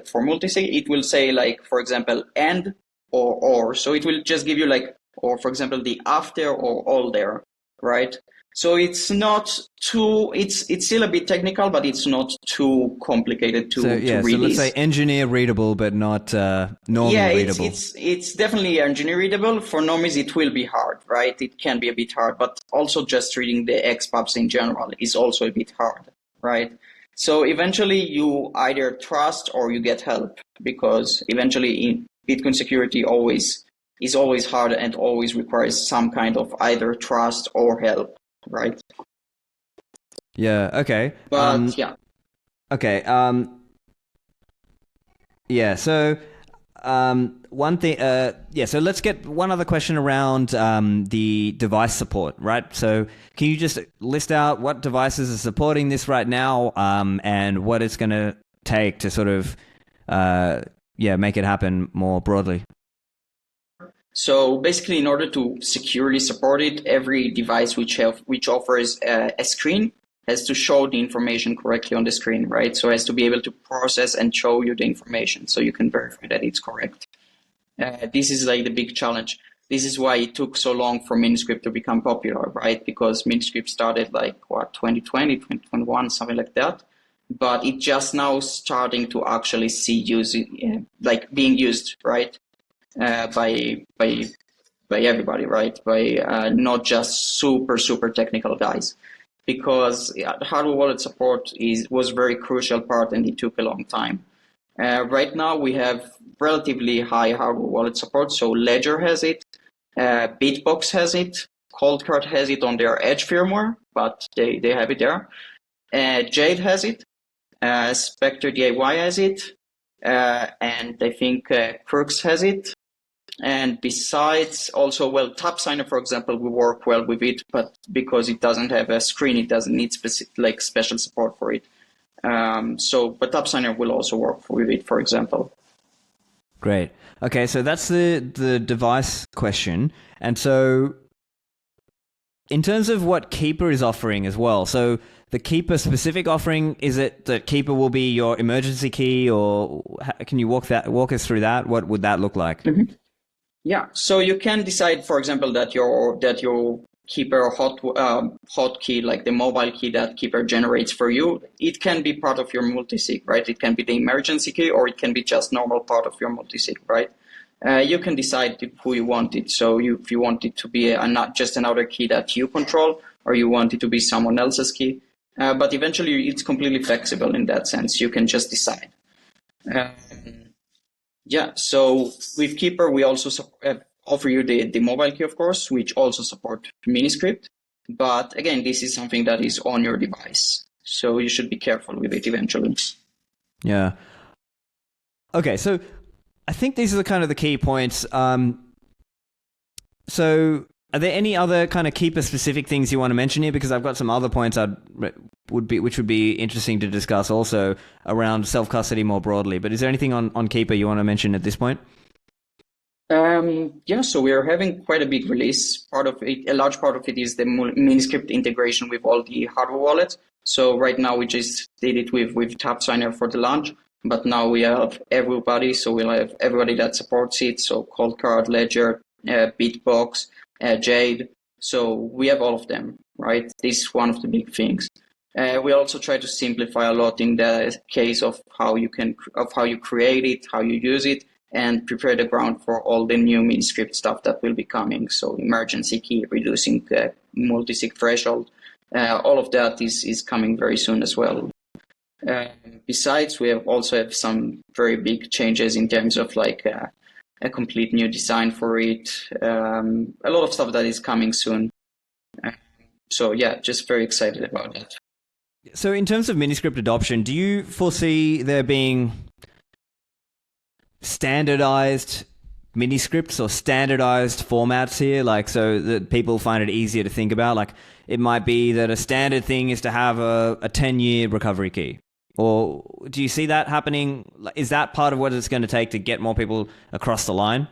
Speaker 2: for multisig, it will say, like, for example, and or. So it will just give you like, or for example, the after or all there, right? So it's not too, it's still a bit technical, but it's not too complicated to release.
Speaker 1: So let's say engineer readable, but not normie readable.
Speaker 2: Yeah, it's definitely engineer readable. For normies, it will be hard, right? It can be a bit hard, but also just reading the XPubs in general is also a bit hard, right? So eventually you either trust or you get help, because eventually in Bitcoin security is always hard and always requires some kind of either trust or help. Right.
Speaker 1: Yeah. Okay.
Speaker 2: But yeah.
Speaker 1: Okay. Yeah. So, one thing. So let's get one other question around the device support. Right. So, can you just list out what devices are supporting this right now, and what it's going to take to sort of, make it happen more broadly?
Speaker 2: So basically, in order to securely support it, every device which offers a screen has to show the information correctly on the screen, right? So it has to be able to process and show you the information so you can verify that it's correct. This is like the big challenge. This is why it took so long for Miniscript to become popular, right? Because Miniscript started 2020, 2021, something like that. But it just now starting to actually see being used, right? By everybody, right? By not just super technical guys, because hardware wallet support was very crucial part, and it took a long time. Right now we have relatively high hardware wallet support. So Ledger has it, Bitbox has it, Coldcard has it on their Edge firmware, but they have it there. Jade has it, Spectre DIY has it, and I think Crooks has it. And besides, also, Tap Signer, for example, we work well with it, but because it doesn't have a screen, it doesn't need special support for it. But Tap Signer will also work with it, for example.
Speaker 1: Great. Okay, so that's the device question. And so in terms of what Keeper is offering as well, so the Keeper specific offering, is it that Keeper will be your emergency key, or can you walk us through that? What would that look like?
Speaker 2: Mm-hmm. Yeah, so you can decide, for example, that your Keeper hotkey, like the mobile key that Keeper generates for you, it can be part of your multisig, right? It can be the emergency key, or it can be just normal part of your multisig, right? You can decide who you want it. So if you want it to be not just another key that you control, or you want it to be someone else's key. But eventually it's completely flexible in that sense. You can just decide. Yeah, so with Keeper, we also offer you the mobile key, of course, which also support Miniscript. But again, this is something that is on your device. So you should be careful with it eventually.
Speaker 1: Yeah. Okay, so I think these are the kind of the key points. So are there any other kind of Keeper specific things you want to mention here? Because I've got some other points which would be interesting to discuss also around self-custody more broadly. But is there anything on Keeper you want to mention at this point?
Speaker 2: Yeah, so we are having quite a big release. Part of it, a large part of it is the Miniscript integration with all the hardware wallets. So right now we just did it with TapSigner for the launch, but now we have everybody. So we'll have everybody that supports it. So Coldcard, Ledger, Bitbox, Jade. So we have all of them, right? This is one of the big things. We also try to simplify a lot in the case of how you create it, how you use it, and prepare the ground for all the new Miniscript stuff that will be coming. So emergency key, reducing the multi-sig threshold, all of that is coming very soon as well. Besides, we also have some very big changes in terms of like a complete new design for it, a lot of stuff that is coming soon. So yeah, just very excited about that.
Speaker 1: So in terms of Miniscript adoption, do you foresee there being standardized Miniscripts or standardized formats here, like so that people find it easier to think about? Like it might be that a standard thing is to have a 10-year recovery key. Or do you see that happening? Is that part of what it's going to take to get more people across the line?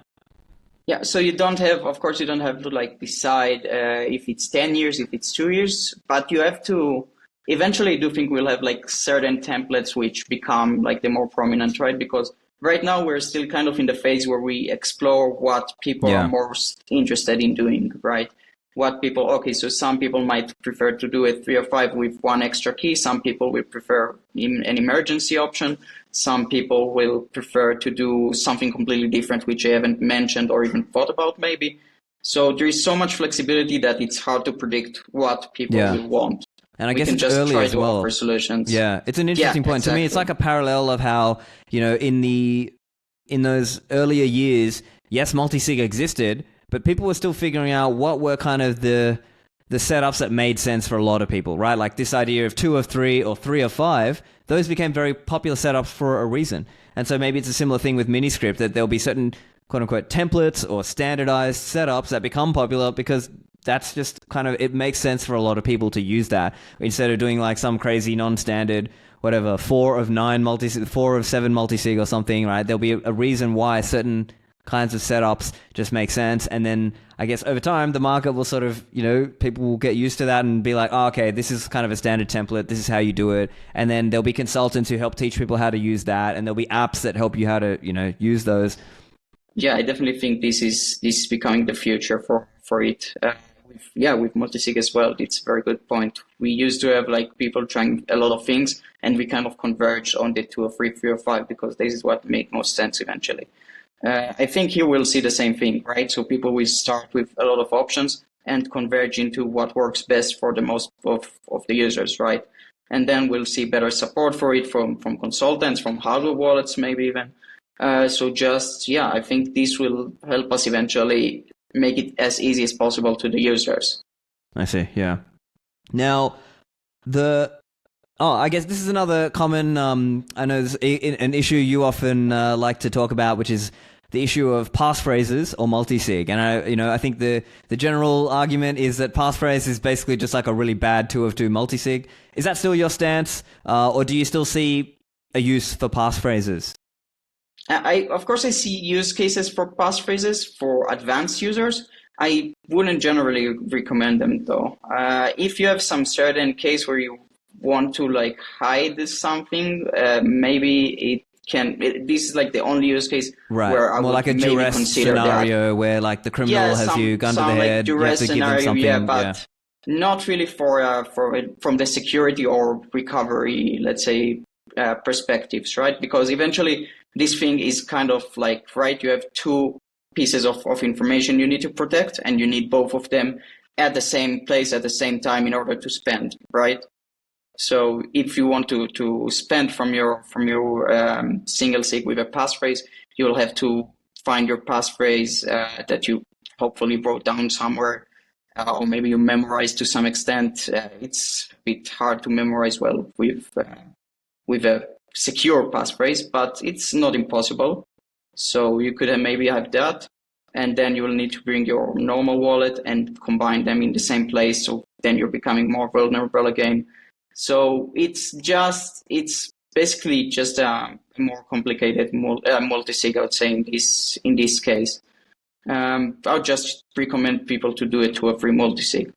Speaker 2: Yeah, so you don't have, of course, you don't have to like decide if it's 10 years, if it's 2 years, but you have to eventually. I do think we'll have like certain templates which become like the more prominent, right? Because right now we're still kind of in the phase where we explore what people are most interested in doing, right? Okay, so some people might prefer to do a 305 with one extra key. Some people will prefer an emergency option. Some people will prefer to do something completely different, which I haven't mentioned or even thought about maybe. So there is so much flexibility that it's hard to predict what people will want.
Speaker 1: And I guess it's early as well.
Speaker 2: Offer solutions.
Speaker 1: Yeah, it's an interesting point. Exactly. To me, it's like a parallel of how, you know, in those earlier years, yes, multi-sig existed, but people were still figuring out what were kind of the setups that made sense for a lot of people, right? Like this idea of 2 of 3 or 3 of 5, those became very popular setups for a reason. And so maybe it's a similar thing with Miniscript, that there'll be certain quote-unquote templates or standardized setups that become popular because that's just kind of, it makes sense for a lot of people to use that instead of doing like some crazy non-standard, whatever, 4 of 9 multi-sig, 4 of 7 multi-sig or something, right? There'll be a reason why certain kinds of setups just make sense. And then I guess over time, the market will sort of, you know, people will get used to that and be like, oh, okay, this is kind of a standard template. This is how you do it. And then there'll be consultants who help teach people how to use that. And there'll be apps that help you how to, you know, use those.
Speaker 2: Yeah, I definitely think this is becoming the future for it. With multisig as well, it's a very good point. We used to have like people trying a lot of things, and we kind of converged on the 2 or 3, 3 or 5 because this is what made most sense eventually. I think here we'll see the same thing, right? So people will start with a lot of options and converge into what works best for the most of the users, right? And then we'll see better support for it from consultants, from hardware wallets, maybe even. I think this will help us eventually make it as easy as possible to the users.
Speaker 1: I see, yeah. Now, I guess this is another common, I know this an issue you often like to talk about, which is the issue of passphrases or multi-sig. And I think the general argument is that passphrase is basically just like a really bad 2 of 2 multi-sig. Is that still your stance, or do you still see a use for passphrases?
Speaker 2: Of course, I see use cases for passphrases for advanced users. I wouldn't generally recommend them though. If you have some certain case where you want to like hide something, maybe it can. This is like the only use case where I would like a duress
Speaker 1: scenario
Speaker 2: that.
Speaker 1: Where like the criminal has you gun to the head. You have to give them something.
Speaker 2: But not really from the security or recovery, let's say, perspectives, right? Because eventually this thing is kind of like, right, you have 2 pieces of information you need to protect, and you need both of them at the same place at the same time in order to spend, right? So if you want to spend from your single sig with a passphrase, you'll have to find your passphrase that you hopefully wrote down somewhere, or maybe you memorized to some extent. It's a bit hard to memorize well with a secure passphrase, but it's not impossible. So you could maybe have that, and then you will need to bring your normal wallet and combine them in the same place. So then you're becoming more vulnerable again. So it's basically just a more complicated multi-sig, I would say, in this case. I'll just recommend people to do it to a free multi-sig.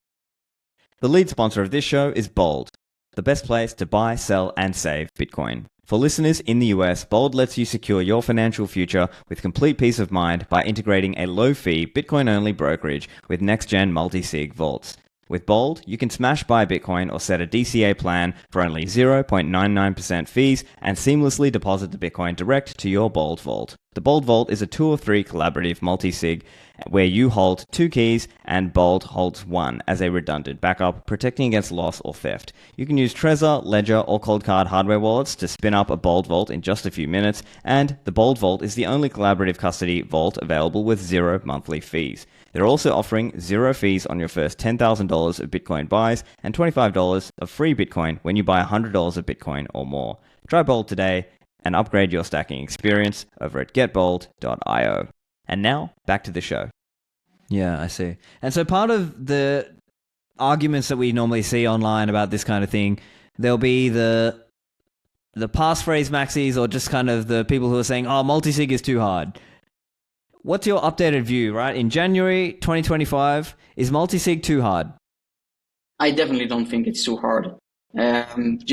Speaker 1: The lead sponsor of this show is Bold, the best place to buy, sell, and save Bitcoin. For listeners in the US, Bold lets you secure your financial future with complete peace of mind by integrating a low-fee, Bitcoin-only brokerage with next-gen multi-sig vaults. With Bold, you can smash buy Bitcoin or set a DCA plan for only 0.99% fees and seamlessly deposit the Bitcoin direct to your Bold vault. The Bold vault is a 2 of 3 collaborative multi-sig where you hold 2 keys and Bold holds 1 as a redundant backup, protecting against loss or theft. You can use Trezor, Ledger, or Cold Card hardware wallets to spin up a Bold vault in just a few minutes, and the Bold vault is the only collaborative custody vault available with 0 monthly fees. They're also offering 0 fees on your first $10,000 of Bitcoin buys and $25 of free Bitcoin when you buy $100 of Bitcoin or more. Try Bold today and upgrade your stacking experience over at getbold.io. And now, back to the show. Yeah, I see. And so part of the arguments that we normally see online about this kind of thing, there'll be the passphrase maxis or just kind of the people who are saying, oh, multisig is too hard. What's your updated view, right? In January 2025, is multisig too hard?
Speaker 2: I definitely don't think it's too hard. Most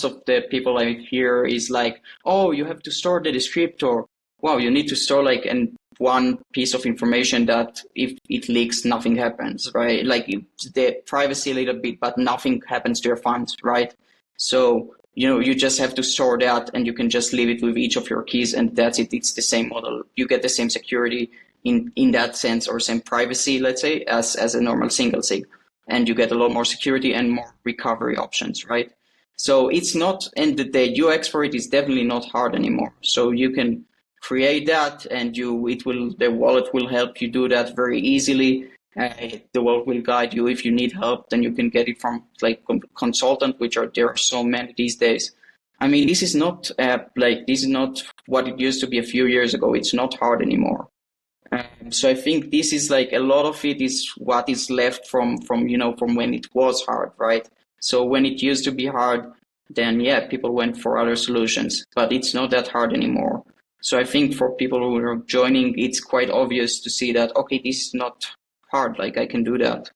Speaker 2: of the people I hear is like, oh, you have to store the descriptor. Wow, you need to store one piece of information that if it leaks, nothing happens, right? Like the privacy a little bit, but nothing happens to your funds, right? So, you just have to store that and you can just leave it with each of your keys and that's it. It's the same model. You get the same security in that sense, or same privacy, let's say, as a normal single sig. And you get a lot more security and more recovery options, right? So it's not, and the UX for it is definitely not hard anymore. So you can create that and the wallet will help you do that very easily. The wallet will guide you. If you need help, then you can get it from consultant, there are so many these days. I mean, this is not what it used to be a few years ago. It's not hard anymore. So I think this is a lot of it is what is left from when it was hard, right? So when it used to be hard, then yeah, people went for other solutions, but it's not that hard anymore. So I think for people who are joining, it's quite obvious to see that, okay, this is not hard, I can do that.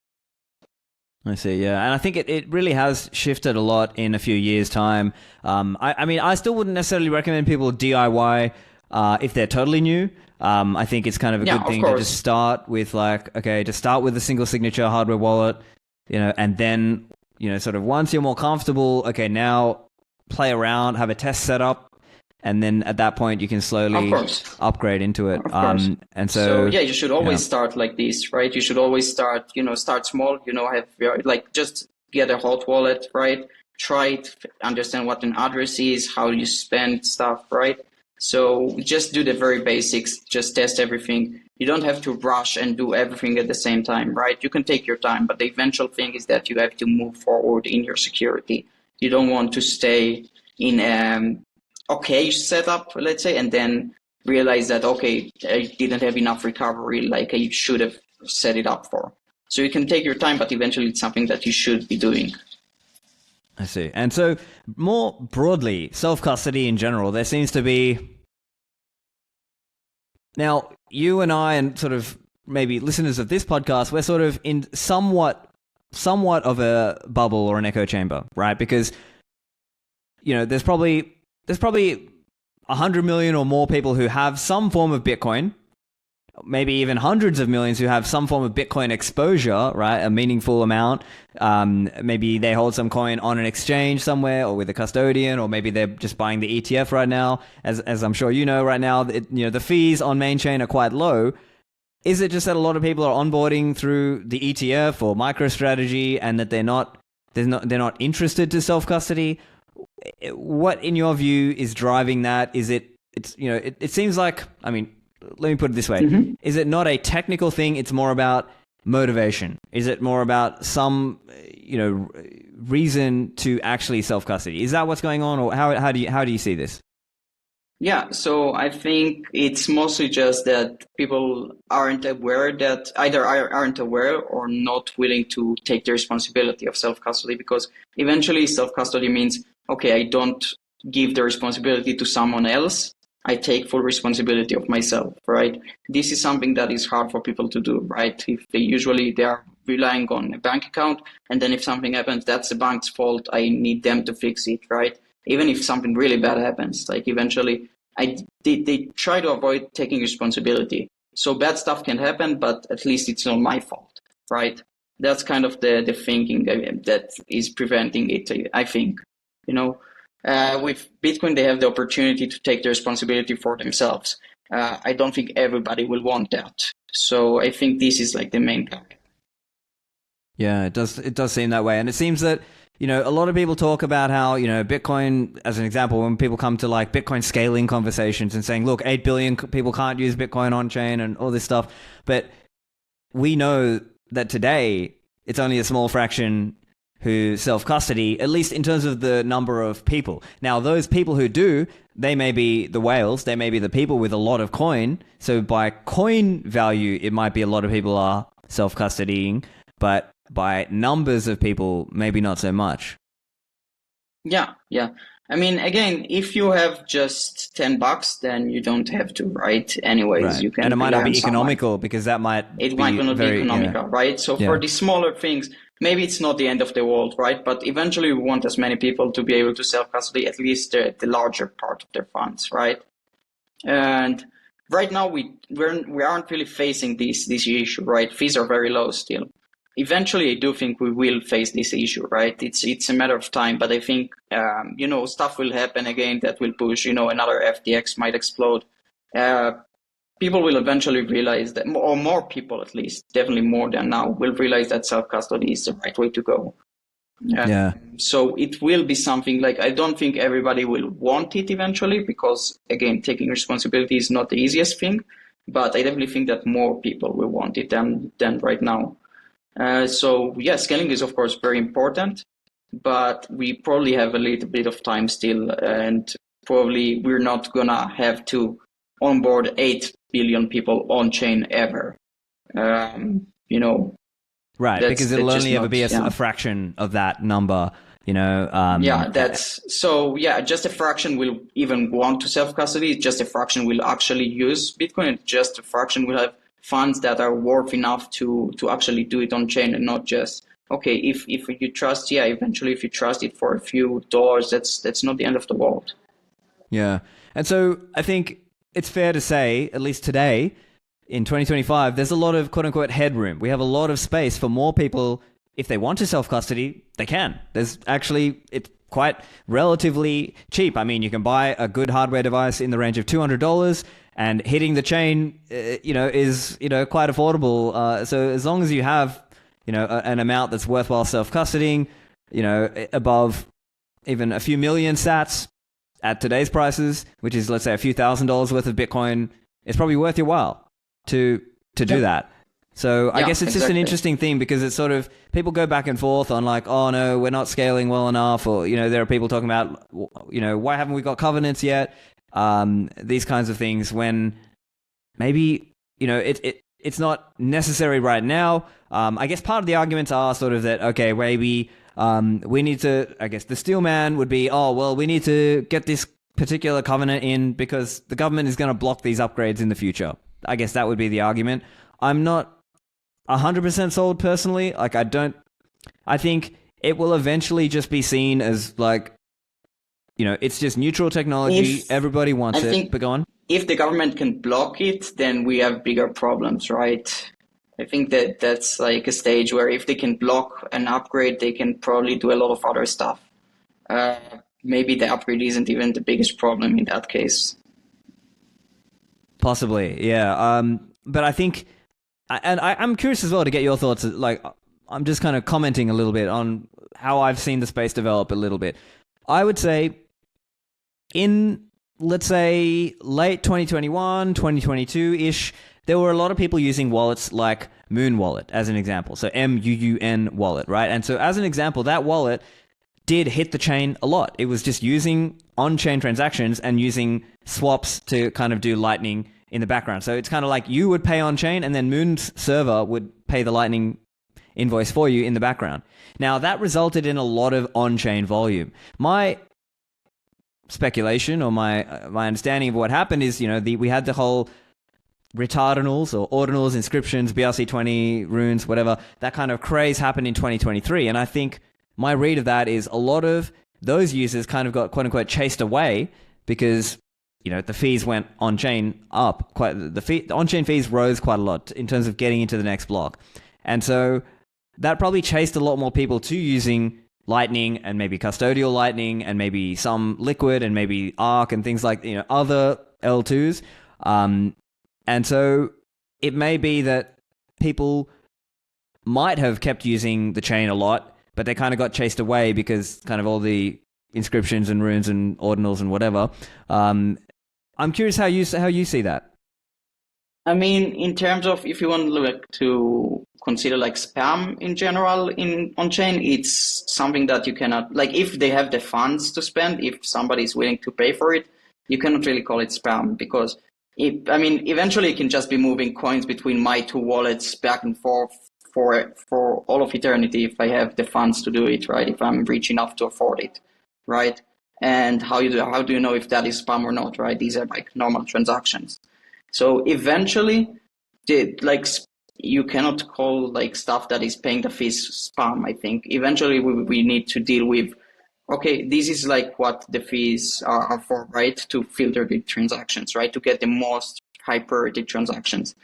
Speaker 1: I see, yeah. And I think it really has shifted a lot in a few years' time. I mean, I still wouldn't necessarily recommend people DIY if they're totally new. I think it's kind of a good thing to just start with just start with a single signature hardware wallet, and then, sort of once you're more comfortable, okay, now play around, have a test set up, and then at that point you can slowly upgrade into it. And so
Speaker 2: yeah, you should always start like this, right? You should always start small, just get a hot wallet, right? Try it, understand what an address is, how you spend stuff, right? So just do the very basics, just test everything. You don't have to rush and do everything at the same time, right? You can take your time, but the eventual thing is that you have to move forward in your security. You don't want to stay in okay setup, let's say, and then realize that, okay, I didn't have enough recovery like I should have set it up for. So you can take your time, but eventually it's something that you should be doing.
Speaker 1: I see. And so more broadly, self-custody in general, there seems to be... Now, you and I and sort of maybe listeners of this podcast, we're sort of in somewhat of a bubble or an echo chamber, right? Because, there's probably 100 million or more people who have some form of Bitcoin, maybe even hundreds of millions who have some form of Bitcoin exposure, right? A meaningful amount. Maybe they hold some coin on an exchange somewhere or with a custodian, or maybe they're just buying the ETF right now. As I'm sure you know right now, the fees on main chain are quite low. Is it just that a lot of people are onboarding through the ETF or MicroStrategy and that they're not interested to self-custody? What, in your view, is driving that? Is it it's, it seems like, I mean, let me put it this way. Is it not a technical thing? It's more about motivation. Is it more about some, reason to actually self-custody? Is that what's going on, or how do you see this?
Speaker 2: Yeah, so I think it's mostly just that people aren't aware that either aren't aware or not willing to take the responsibility of self-custody, because eventually self-custody means, okay, I don't give the responsibility to someone else. I take full responsibility of myself, right? This is something that is hard for people to do, right? If they are relying on a bank account, and then if something happens, that's the bank's fault. I need them to fix it, right? Even if something really bad happens, like eventually they try to avoid taking responsibility. So bad stuff can happen, but at least it's not my fault, right? That's kind of the thinking that is preventing it, I think. With Bitcoin, they have the opportunity to take the responsibility for themselves. I don't think everybody will want that. So I think this is like the main thing.
Speaker 1: Yeah, it does seem that way. And it seems that, a lot of people talk about how, Bitcoin, as an example, when people come to like Bitcoin scaling conversations and saying, look, 8 billion people can't use Bitcoin on chain and all this stuff. But we know that today it's only a small fraction who self-custody, at least in terms of the number of people. Now, those people who do, they may be the whales, they may be the people with a lot of coin. So by coin value, it might be a lot of people are self-custodying, but by numbers of people, maybe not so much.
Speaker 2: Yeah. I mean, again, if you have just $10, then you don't have to, right? Anyways,
Speaker 1: right.
Speaker 2: You can.
Speaker 1: And it might not be economical because that might
Speaker 2: not be economical, right? So for the smaller things, maybe it's not the end of the world, right? But eventually we want as many people to be able to self-custody at least the larger part of their funds, right? And right now we aren't really facing this issue, right? Fees are very low still. Eventually, I do think we will face this issue, right? It's a matter of time, but I think stuff will happen again that will push. Another FTX might explode. People will eventually realize that, or more people at least, definitely more than now, will realize that self-custody is the right way to go. So it will be something like, I don't think everybody will want it eventually, because again, taking responsibility is not the easiest thing, but I definitely think that more people will want it than right now. Scaling is of course very important, but we probably have a little bit of time still, and probably we're not gonna have to onboard 8 billion people on chain ever.
Speaker 1: Right, because it'll only ever be a fraction of that number.
Speaker 2: Just a fraction will even want to self-custody. Just a fraction will actually use Bitcoin, and just a fraction will have funds that are worth enough to actually do it on chain, and not just, okay, if you trust, eventually if you trust it for a few dollars, that's not the end of the world.
Speaker 1: Yeah. And so I think it's fair to say, at least today in 2025, there's a lot of quote unquote headroom. We have a lot of space for more people. If they want to self-custody, they can. It's quite relatively cheap. I mean, you can buy a good hardware device in the range of $200, and hitting the chain, is, quite affordable. So as long as you have, an amount that's worthwhile self-custodying, above even a few million sats at today's prices, which is, let's say, a few $1,000s worth of Bitcoin, it's probably worth your while to do that. So I guess it's just an interesting thing, because it's sort of, people go back and forth on like, oh no, we're not scaling well enough, or, there are people talking about, why haven't we got covenants yet? These kinds of things, when maybe, it's not necessary right now. I guess part of the arguments are sort of that, okay, maybe we need to, I guess the steel man would be, oh, well, we need to get this particular covenant in because the government is going to block these upgrades in the future. I guess that would be the argument. I'm not 100% sold personally. Like, I think it will eventually just be seen as like, it's just neutral technology. Everybody wants it. But go on.
Speaker 2: If the government can block it, then we have bigger problems, right? I think that's like a stage where if they can block an upgrade, they can probably do a lot of other stuff. Maybe the upgrade isn't even the biggest problem in that case.
Speaker 1: Possibly, yeah. But I think, and I'm curious as well to get your thoughts. Like, I'm just kind of commenting a little bit on how I've seen the space develop a little bit. I would say in let's say late 2021, 2022-ish, there were a lot of people using wallets like Moon Wallet as an example. So MUUN wallet, right? And so as an example, that wallet did hit the chain a lot. It was just using on-chain transactions and using swaps to kind of do Lightning in the background. So it's kind of like you would pay on-chain and then Moon's server would pay the Lightning invoice for you in the background. Now, that resulted in a lot of on-chain volume. My speculation or my understanding of what happened is, we had the whole retardinals or ordinals, inscriptions, BRC20, runes, whatever, that kind of craze happened in 2023. And I think my read of that is a lot of those users kind of got quote unquote chased away because, the fees went on-chain up. The on-chain fees rose quite a lot in terms of getting into the next block. And so that probably chased a lot more people to using Lightning and maybe custodial Lightning and maybe some Liquid and maybe Arc and things like, other L2s. And so it may be that people might have kept using the chain a lot, but they kind of got chased away because kind of all the inscriptions and runes and ordinals and whatever. I'm curious how you see that.
Speaker 2: I mean, in terms of if you want to look to consider like spam in general on-chain, it's something that you cannot, like if they have the funds to spend, if somebody is willing to pay for it, you cannot really call it spam because eventually it can just be moving coins between my two wallets back and forth for all of eternity if I have the funds to do it, right? If I'm rich enough to afford it, right? And how do you know if that is spam or not, right? These are like normal transactions. So eventually, you cannot call like stuff that is paying the fees spam, I think. Eventually, we need to deal with, okay, this is like what the fees are for, right? To filter the transactions, right? To get the most high priority transactions,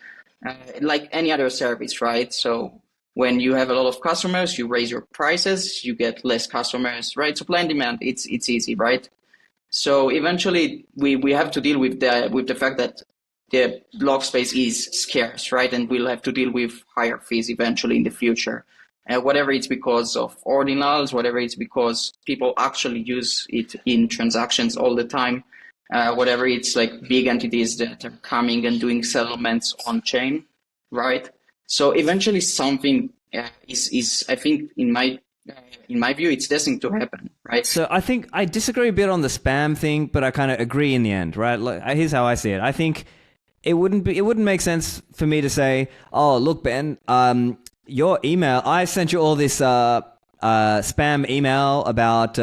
Speaker 2: like any other service, right? So when you have a lot of customers, you raise your prices, you get less customers, right? Supply and demand, it's easy, right? So eventually, we have to deal with the fact that the block space is scarce, right? And we'll have to deal with higher fees eventually in the future. Whatever it's because of ordinals, whatever it's because people actually use it in transactions all the time, whatever it's like big entities that are coming and doing settlements on chain, right? So eventually something is I think in my view, it's destined to happen, right?
Speaker 1: So I think I disagree a bit on the spam thing, but I kind of agree in the end, right? Like, here's how I see it. I think it wouldn't make sense for me to say, oh, look, Ben, your email, I sent you all this spam email about,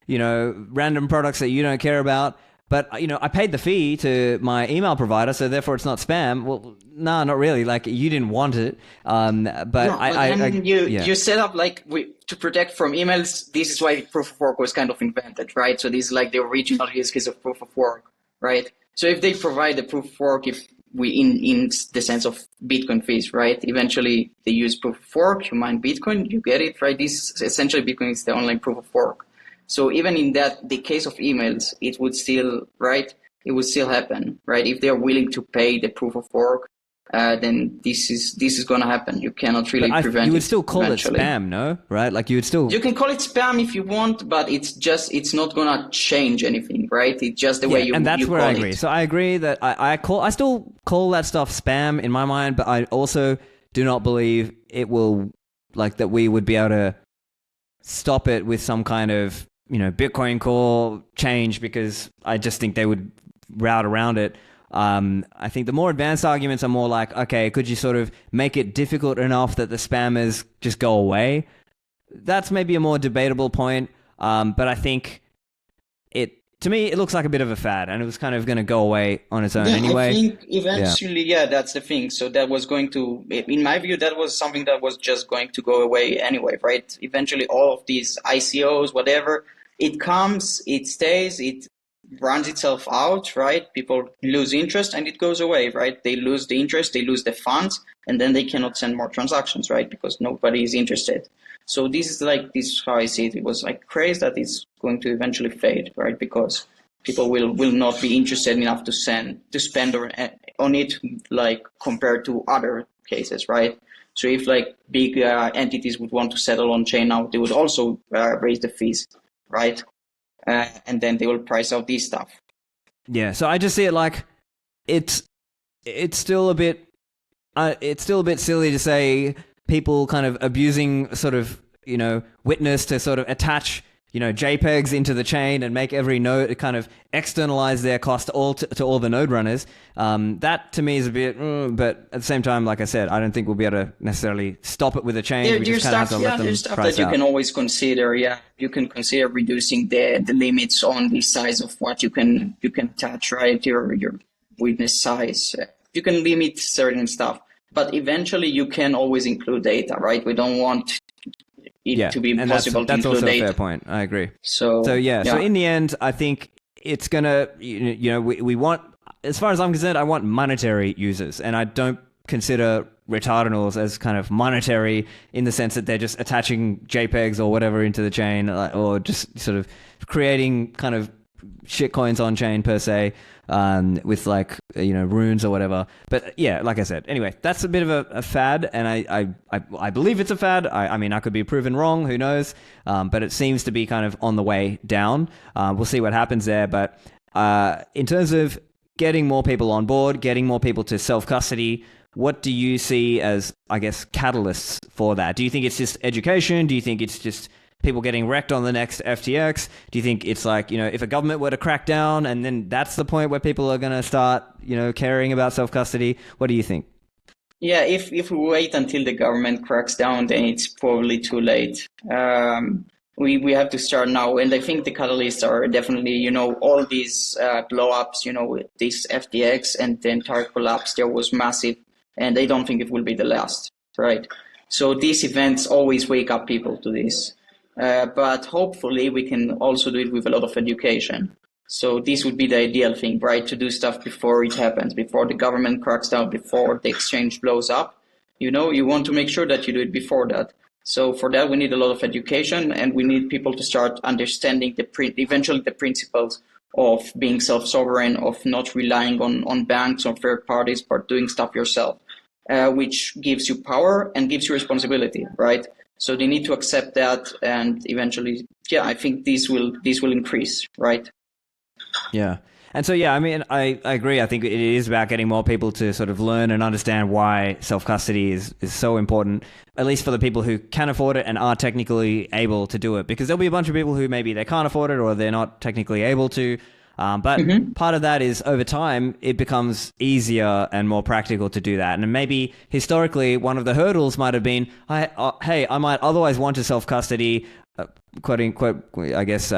Speaker 1: random products that you don't care about. But, I paid the fee to my email provider, so therefore it's not spam. Well, no, not really. Like, you didn't want it.
Speaker 2: You set up, to protect from emails. This is why proof of work was kind of invented, right? So this is like the original use case of proof of work, right? So if they provide the proof of work, if we in the sense of Bitcoin fees, right? Eventually they use proof of work, you mine Bitcoin, you get it, right? This essentially Bitcoin is the online proof of work. So even in the case of emails, it would still, right? It would still happen, right? If they're willing to pay the proof of work, then this is going to happen. You cannot really prevent it.
Speaker 1: You would still call
Speaker 2: eventually.
Speaker 1: it spam, no? Right? Like you would still.
Speaker 2: You can call it spam if you want, but it's not going to change anything, right? It's just the way you.
Speaker 1: And that's
Speaker 2: you
Speaker 1: where
Speaker 2: call
Speaker 1: I agree.
Speaker 2: it.
Speaker 1: So I agree that I still call that stuff spam in my mind, but I also do not believe it will, like, that we would be able to stop it with some kind of, Bitcoin core change, because I just think they would route around it. I think the more advanced arguments are more like, okay, could you sort of make it difficult enough that the spammers just go away? That's maybe a more debatable point, but I think to me, it looks like a bit of a fad, and it was kind of going to go away on its own anyway.
Speaker 2: I think eventually, that's the thing. So that was going to, in my view, that was something that was just going to go away anyway, right? Eventually, all of these ICOs, whatever, it comes, it stays, it runs itself out, right? People lose interest and it goes away, right? They lose the interest, they lose the funds, and then they cannot send more transactions, right? Because nobody is interested. So this is how I see it. It was like craze that is going to eventually fade, right? Because people will not be interested enough to spend on it, like compared to other cases, right? So if like big entities would want to settle on chain now, they would also raise the fees, right? And then they will price out this stuff.
Speaker 1: Yeah, so I just see it like it's still a bit silly to say people kind of abusing sort of, witness to sort of attach, JPEGs into the chain and make every node kind of externalize their cost all to all the node runners. That to me is a bit, but at the same time, like I said, I don't think we'll be able to necessarally stop it with a chain. We just kind of have to let them
Speaker 2: there's stuff
Speaker 1: price
Speaker 2: that you
Speaker 1: out.
Speaker 2: can always consider. Yeah, you can consider reducing the limits on the size of what you can touch, right? Your witness size. You can limit certain stuff, but eventually you can always include data, right? We don't want it to be impossible to include data.
Speaker 1: That's also a fair point. I agree.
Speaker 2: So
Speaker 1: in the end, I think it's gonna, we want, as far as I'm concerned, I want monetary users, and I don't consider retardinals as kind of monetary in the sense that they're just attaching JPEGs or whatever into the chain, or just sort of creating kind of shitcoins on chain per se, with runes or whatever. But yeah, like I said, anyway, that's a bit of a fad, and I believe it's a fad. I mean, I could be proven wrong, who knows? But it seems to be kind of on the way down. We'll see what happens there. But in terms of getting more people on board, getting more people to self-custody, what do you see as, I guess, catalysts for that? Do you think it's just education? Do you think it's just people getting wrecked on the next FTX? Do you think it's like, if a government were to crack down and then that's the point where people are going to start, caring about self-custody? What do you think?
Speaker 2: Yeah, if we wait until the government cracks down, then it's probably too late. We have to start now. And I think the catalysts are definitely, all these blow-ups, this FTX and the entire collapse there was massive. And I don't think it will be the last, right? So these events always wake up people to this. But hopefully we can also do it with a lot of education. So this would be the ideal thing, right? To do stuff before it happens, before the government cracks down, before the exchange blows up. You want to make sure that you do it before that. So for that, we need a lot of education, and we need people to start understanding eventually the principles of being self-sovereign, of not relying on banks or third parties, but doing stuff yourself, which gives you power and gives you responsibility, right? So they need to accept that, and eventually, I think this will increase, right?
Speaker 1: Yeah. And so, I mean, I agree. I think it is about getting more people to sort of learn and understand why self-custody is so important, at least for the people who can afford it and are technically able to do it. Because there'll be a bunch of people who maybe they can't afford it or they're not technically able to. But part of that is over time, it becomes easier and more practical to do that. And maybe historically, one of the hurdles might have been, hey, I might otherwise want to self-custody, quote unquote, I guess,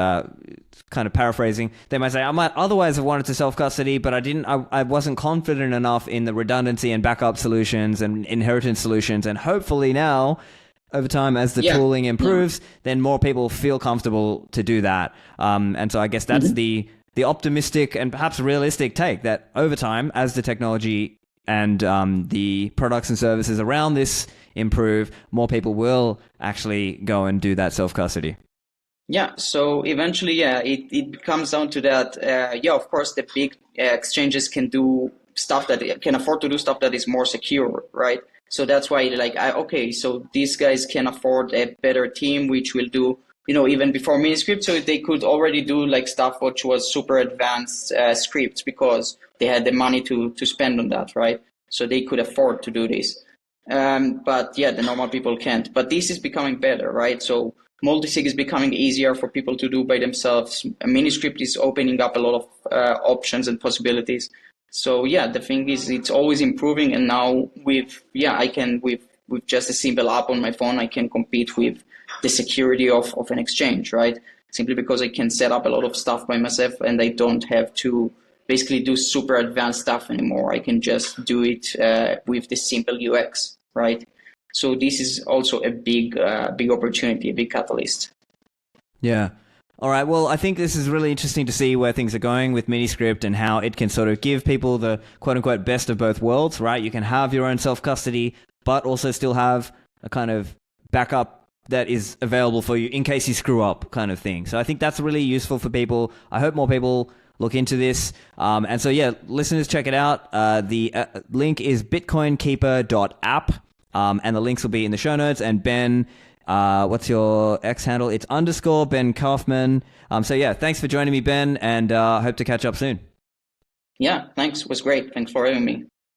Speaker 1: kind of paraphrasing. They might say, I might otherwise have wanted to self-custody, but I wasn't confident enough in the redundancy and backup solutions and inheritance solutions. And hopefully now, over time, as the tooling improves, then more people feel comfortable to do that. And so I guess that's the optimistic and perhaps realistic take, that over time, as the technology and the products and services around this improve, more people will actually go and do that self-custody.
Speaker 2: Yeah, so eventually, it comes down to that. Of course, the big exchanges can do stuff that can afford to do stuff that is more secure, right? So that's why, so these guys can afford a better team, which will do, even before Miniscript, so they could already do stuff which was super advanced scripts because they had the money to spend on that, right? So they could afford to do this. But the normal people can't. But this is becoming better, right? So multisig is becoming easier for people to do by themselves. Miniscript is opening up a lot of options and possibilities. So the thing is, it's always improving. And now with just a simple app on my phone, I can compete with the security of an exchange, right? Simply because I can set up a lot of stuff by myself and I don't have to basically do super advanced stuff anymore. I can just do it with the simple UX, right? So this is also a big opportunity, a big catalyst.
Speaker 1: Yeah. All right. Well, I think this is really interesting to see where things are going with Miniscript and how it can sort of give people the quote unquote best of both worlds, right? You can have your own self-custody, but also still have a kind of backup that is available for you in case you screw up kind of thing. So I think that's really useful for people. I hope more people look into this. And so, listeners, check it out. The link is bitcoinkeeper.app. And the links will be in the show notes. And Ben, what's your X handle? It's _Ben Kaufman. Thanks for joining me, Ben, and hope to catch up soon.
Speaker 2: Yeah, thanks. It was great. Thanks for having me.